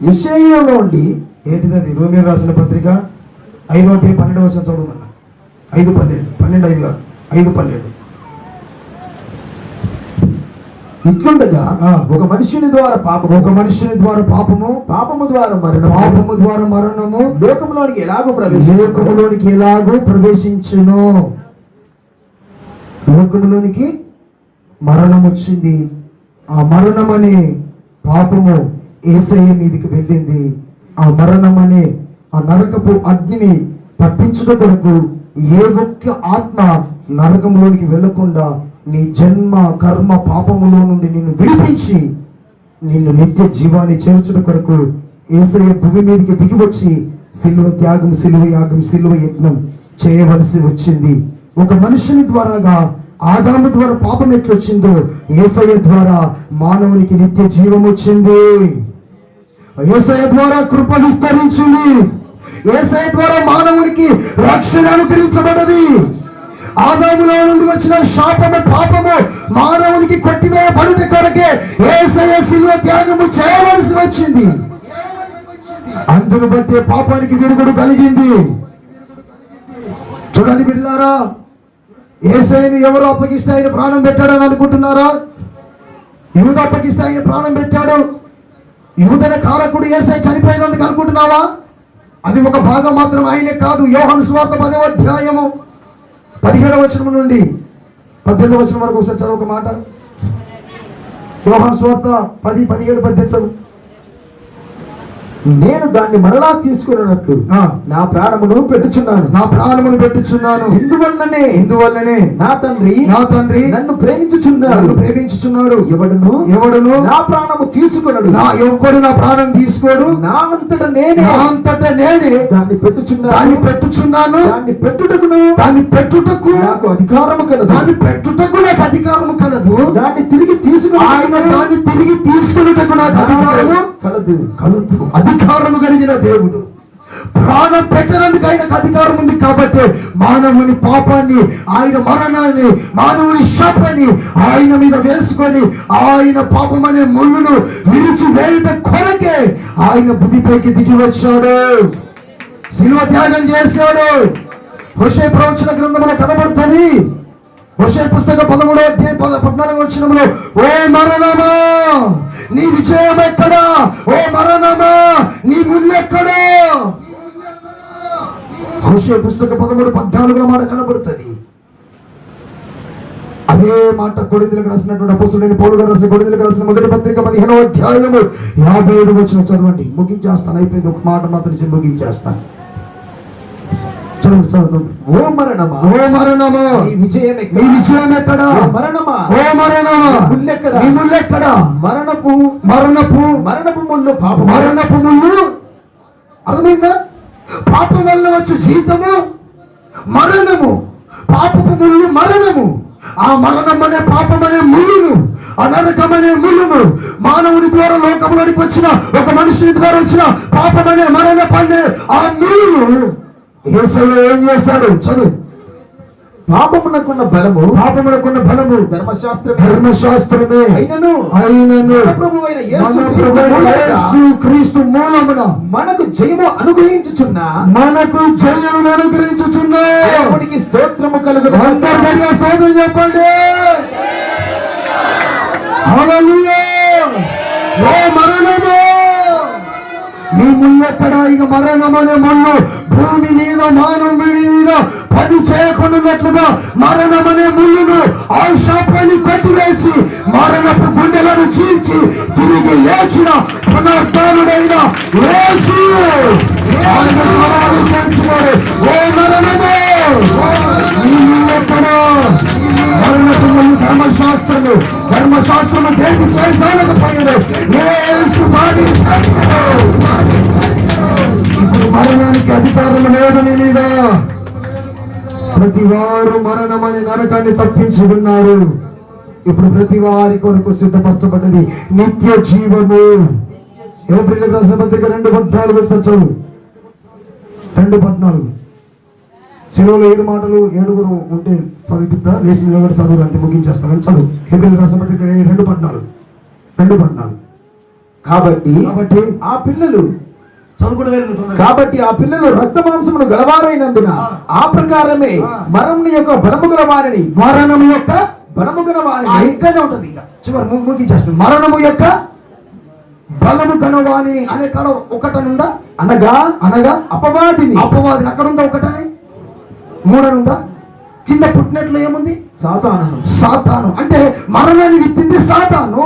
A: యెషయాలో ఉండి ఏంటిది? అది రోమిలకు రాసిన పత్రిక 5వ అధ్యాయం 12వ వచనం చదువుమన్నా. 5:12 ఇట్లుండగా ఒక మనుషుని ద్వారా పాపము, పాపము ద్వారా మరణము లోకములోనికి ఎలాగో ప్రవేశించును. లోకములోనికి మరణం వచ్చింది. ఆ మరణం అనే పాపము యేసయ్య మీదికి వెళ్ళింది. ఆ మరణం అనే ఆ నరకపు అగ్నిని తప్పించుట కొరకు ఏ ఒక్క ఆత్మ నరకంలోనికి వెళ్ళకుండా నీ జన్మ కర్మ పాపములో నుండి నిన్ను విడిపించి నిన్ను నిత్య జీవాన్ని చేర్చుట కొరకు యేసయ్య భూమి మీదకి దిగి వచ్చి సిలువ త్యాగం, సిలువ యాగం, సిలువ యజ్ఞం చేయవలసి వచ్చింది. ఒక మనుషుని ద్వారాగా ఆదాము ద్వారా పాపం ఎట్లొచ్చిందో యేసయ్య ద్వారా మానవునికి నిత్య జీవం వచ్చింది. యేసయ్య ద్వారా కృప విస్తరించింది. యేసయ్య ద్వారా మానవునికి రక్షణ అనుగ్రహించబడ్డది. ఆదాములో నుండి వచ్చిన శాపము, పాపము మానవునికి కొట్టివేయబడుట కొరకే యేసయ్య శిలువ త్యాగము చేయవలసి వచ్చింది. అందును బట్టే పాపానికి విరుగుడు కలిగింది. చూడండి బిడ్డలారా, యేసయ్యను ఎవరు అప్పగిస్తే ఆయన ప్రాణం పెట్టాడని అనుకుంటున్నారా? యూద అప్పగిస్తే ఆయన ప్రాణం పెట్టాడు. యూదన కారకుడు యేసయ్య చనిపోయినందుకు అనుకుంటున్నావా? అది ఒక భాగం మాత్రం, ఆయనే కాదు. యోహాను సువార్త 10వ అధ్యాయము 17వ వచనం నుండి 18వ వచనం వరకు ఒకసారి చదువు ఒక మాట. యోహాను సువార్త 10, 17, 18 చదువు.
B: నేను దాన్ని మరలా తీసుకున్నట్లు నా ప్రాణమును పెట్టుచున్నాను. ఇందువల్లనే నా తండ్రి నన్ను ప్రేమించుచున్నాడు. ఎవడును నా ప్రాణము తీసుకున్నాడు.
A: ఎవడు నా ప్రాణం తీసుకోడు.
B: నా అంతట నేనే దాన్ని పెట్టుచున్నాను. దాన్ని పెట్టుటకు నాకు అధికారము కలదు.
A: నాకు అధికారము కలదు.
B: దాన్ని తిరిగి
A: తీసుకున్నటకు నాకు అధికారము కలదు. అధికారము కలిగిన దేవుడు. ప్రాణం పెట్టడానికి ఆయనకు అధికారం ఉంది. కాబట్టి మానవుని పాపాన్ని, ఆయన మరణాన్ని, మానవుని శాపాన్ని ఆయన మీద వేసుకొని ఆయన పాపం అనే ముళ్ళును విరిచి వేయుట కొరకే ఆయన భూమిపైకి దిగి వచ్చాడు. శిలువ త్యాగం చేశాడు. హోషేయ ప్రవచన గ్రంథంలో కనబడుతుంది. హోషేయ పుస్తకం 13వ అధ్యాయం 14వ వచనంలో, ఓ మరణమా నీ విజయం ఎక్కడా? ఓ మరణమా నీ ముల్లెక్కడా? హోషేయ పుస్తకం 13:14 మాట కనబడుతుంది. అదే మాట కొరింథీయులకు రాసినటువంటి అపోస్తలుడైన పౌలు గారు రాసిన కొరింథీయులకు రాసిన మొదటి పత్రిక 15వ అధ్యాయము 55వ వచనం చదవండి. ముగించేస్తాను, అయిపోయింది. ఒక మాట మాత్రం చెప్పి ముగించేస్తాను.
B: ఓ మరణమా నీ విజయం ఎక్కడా? మరణమా
A: ఓ మరణమా నీ ముల్లెక్కడా?
B: మరణపు ముళ్ళు
A: మరణపు ముళ్ళు. అర్థమైందా? పాపం వల్ల వచ్చే జీతము మరణము, పాపపు ముళ్ళు మరణము. ఆ మరణం అనే పాపం అనే ముళ్ళును, ఆ నరకం అనే ముళ్ళును మానవుని ద్వారా లోకంలోనికి వచ్చిన, ఒక మనుషుని ద్వారా వచ్చిన పాపం అనే మరణ పన్నే ఆ ముళ్ళును యేసయ్య ఏం చేశాడు? చదువు.
B: పాపమునకున్న బలము
A: ధర్మశాస్త్రమే అయినను
B: ప్రభువైన
A: యేసు క్రీస్తు మూలమున
B: మనకు జయము అనుగ్రహించుచున్న దేవునికి స్తోత్రము కలుగును.
A: అందరికీ స్తోత్రం చెప్పండి. హల్లెలూయా. ఓ మరణము నీ ముళ్ళెక్కడ? ఇక మరణం అనే ముళ్ళు భూమి మీద, మానవుడి మీద పని చేయకుండాట్లుగా మరణం అనే ముళ్ళును, ఆ శాపాన్ని కొట్టివేసి మరణపు గుండెలను చీల్చి తిరిగి లేచిన పునరుత్థానుడైన యేసు చేర్చుకోడు. ఓ మరణము నీ ముళ్ళెక్కడ? మరణపు ముళ్ళు ధర్మశాస్త్రము దేనికి చేయలేకపోయాడు. యేసు వాటిని చేర్చాడు. ఇప్పుడు మరణానికి అధికారం లేదు నీ మీద. ప్రతి వారు మరణమనే నరకాన్ని తప్పించి ఉన్నారు. ఇప్పుడు ప్రతి వారి కొరకు సిద్ధపరచబడ్డది నిత్య జీవము. యోబేలుకు రాసిన పత్రిక 2:14 చదువు. 2:14. శిలువలో 7 మాటలు, 7 ఉంటే చదివిద్దా? లేచి నిలబడి చదువు, అంతే ముగించేస్తాను. చదువు. యోబేలుకు రాసిన పత్రిక 2:14. కాబట్టి ఆ పిల్లలు రక్త మాంసమును గలవారైనందున ఆ ప్రకారమే మరణం యొక్క బలము గల వారిని ఇంకానే ఉంటుంది. ఇక చివరి ముగించేస్తుంది. మరణము యొక్క బలము గలవాణిని అనే కాడ ఒకటనుందా? అనగా అపవాదిని అక్కడ ఉందా? ఒకటని 3 ఉందా? కింద పుట్టినట్లు ఏముంది? సాతాను. అంటే మరణాన్ని విత్తింది సాతాను.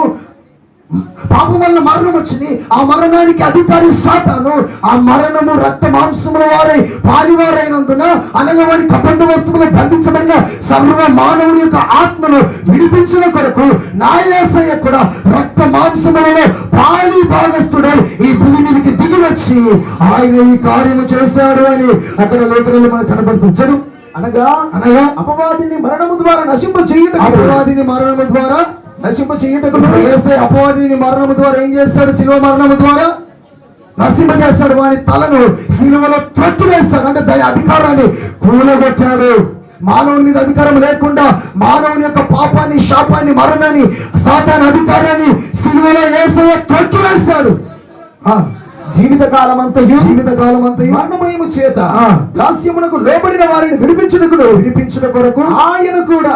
A: పాపం వల్ల మరణం వచ్చింది. ఆ మరణానికి అధికారి సాతాను. ఆ మరణము రక్త మాంసముల వారై పాలివారైనందున, అనగా వారి కబంధ వస్తువులు బంధించబడిన సర్వ మానవుని యొక్క ఆత్మను విడిపించిన కొరకు నా యేసయ్య కూడా రక్త మాంసములలో పాలి భాగస్థుడై ఈ భూమి మీదకి దిగి వచ్చి ఆయన ఈ కార్యము చేశాడు అని అక్కడ లేఖనాలు మనకు కనబడుతుంది. చదువు. అనగా అపవాదిని మరణము ద్వారా నశింప చేయుటకు యేసయ్య అపవాదిని మరణము ద్వారా ఏం చేస్తాడు? శిలువ మరణము ద్వారా నశింపజేస్తాడు, వాని తలను సిలువలో త్రొక్కివేస్తాడు. అంటే దాని అధికారాన్ని కూలగొట్టాడు. మానవుని మీద అధికారం లేకుండా మానవుని యొక్క పాపాన్ని, శాపాన్ని, మరణాన్ని, సాతాను అధికారాన్ని సిలువలో యేసయ్య త్రొక్కివేస్తాడు.
B: జీవితకాలమంతయు
A: మరణమయము చేత
B: దాస్యమునకు లోబడిన వారిని విడిపించుట కొరకు ఆయన కూడా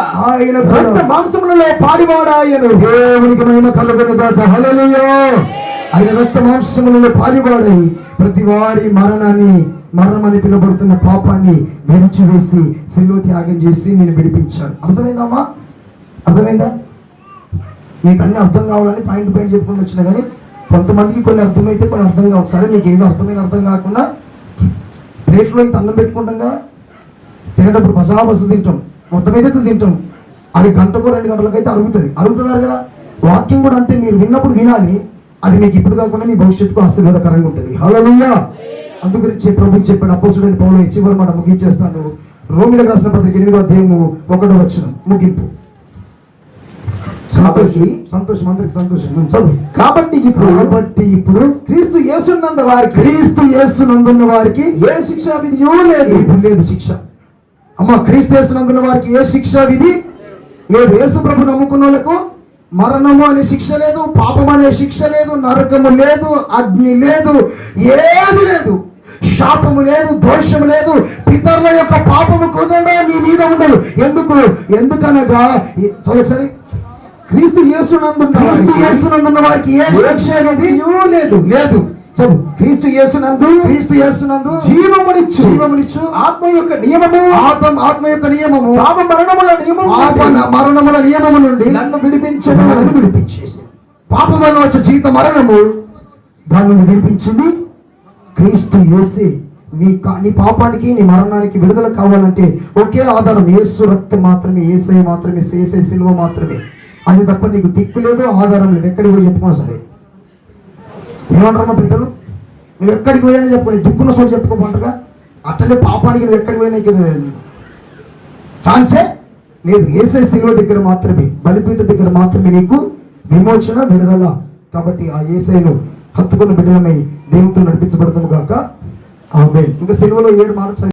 B: రక్త మాంసములలో పాడివాడాయను.
A: దేవునికి మహిమ కలుగును గాక. హల్లెలూయా. ఆయన రక్త మాంసములలో పాడివాడై ప్రతి వారి మరణమని పిలువబడుతున్న పాపాన్ని విరిచివేసి సిలువ త్యాగం చేసి నేను విడిపించాడు. అర్థమైందమ్మా? అర్థమైందా? మీకు అన్ని అర్థం కావాలని పాయింట్ చెప్పుకొని వచ్చినా కానీ కొంతమందికి కొన్ని అర్థమైతే కొన్ని అర్థం కావు. సరే, మీకు ఏదో అర్థం కాకుండా ప్లేట్లో అయితే అన్నం పెట్టుకుంటాం, తినేటప్పుడు బస తింటాం, మొత్తం అయితే తింటాం. అది గంటకు 2 గంటలకైతే అరుగుతున్నారు కదా. వాక్యం కూడా అంతే, మీరు విన్నప్పుడు వినాలి. అది మీకు ఇప్పుడు కాకుండా మీ భవిష్యత్తుకు ఆశీర్వాదకరంగా ఉంటుంది. హల్లెలూయా. అందుగురించి ప్రభు చెప్పాడు, అపోస్తుడైన పౌలు చివరి మాట ముగించేస్తాను. రోమీయులకు రాసిన పత్రిక 8వ అధ్యాయము 1వ వచనం ముగింపు. సంతోషం అందరికి సంతోషం. చదువు. కాబట్టి ఇప్పుడు క్రీస్తు యేసునందున్న వారికి ఏ శిక్షా విధియో లేదు. ఇప్పుడు లేదు శిక్ష. అమ్మ, క్రీస్తు యేసునందున్న వారికి ఏ శిక్షా విధి లేదు. యేసు ప్రభు నమ్ముకున్న వాళ్ళకు మరణము అనే శిక్ష లేదు, పాపం అనే శిక్ష లేదు, నరకము లేదు, అగ్ని లేదు, ఏది లేదు, శాపము లేదు, దోషము లేదు. పితరుల యొక్క పాపము కుదరడా నీ మీద ఉండదు. ఎందుకనగా సరే, క్రీస్తు యేసునందున్న వారికి ఏ శిక్ష అనేది లేదు. చదువు. క్రీస్తు యేసునందు జీవమునిచ్చు ఆత్మ యొక్క నియమము మరణముల నియమము నుండి నన్ను విడిపించేసి. పాపం వల్ల వచ్చే జీవిత మరణము దాని నుండి విడిపించింది క్రీస్తు యేసే. నీ పాపానికి, నీ మరణానికి విడుదల కావాలంటే ఒకే ఆధారం, యేసు రక్తం మాత్రమే, యేసయ్య మాత్రమే, యేసయ్య సిలువ మాత్రమే. అది తప్ప నీకు దిక్కు లేదు, ఆధారం లేదు. ఎక్కడికి పోయి చెప్పుకో. సరే, ఏమంటారు మా పెద్దలు? నువ్వు ఎక్కడికి పోయాని చెప్పుకో, దిక్కున్న చోటు చెప్పుకోమంటారా? అట్లనే పాపానికి నువ్వు ఎక్కడికి పోయినా ఛాన్సే లేదు. యేసయ్య సిలువ దగ్గర మాత్రమే, బలిపీఠ దగ్గర మాత్రమే నీకు విమోచన, విడుదల. కాబట్టి ఆ యేసయ్యను హత్తుకున్న బిడ్డలమై దేవునితో నడిపించబడతాము గాక. ఆమేన్. ఇంకా సిలువలో 7 మాటలు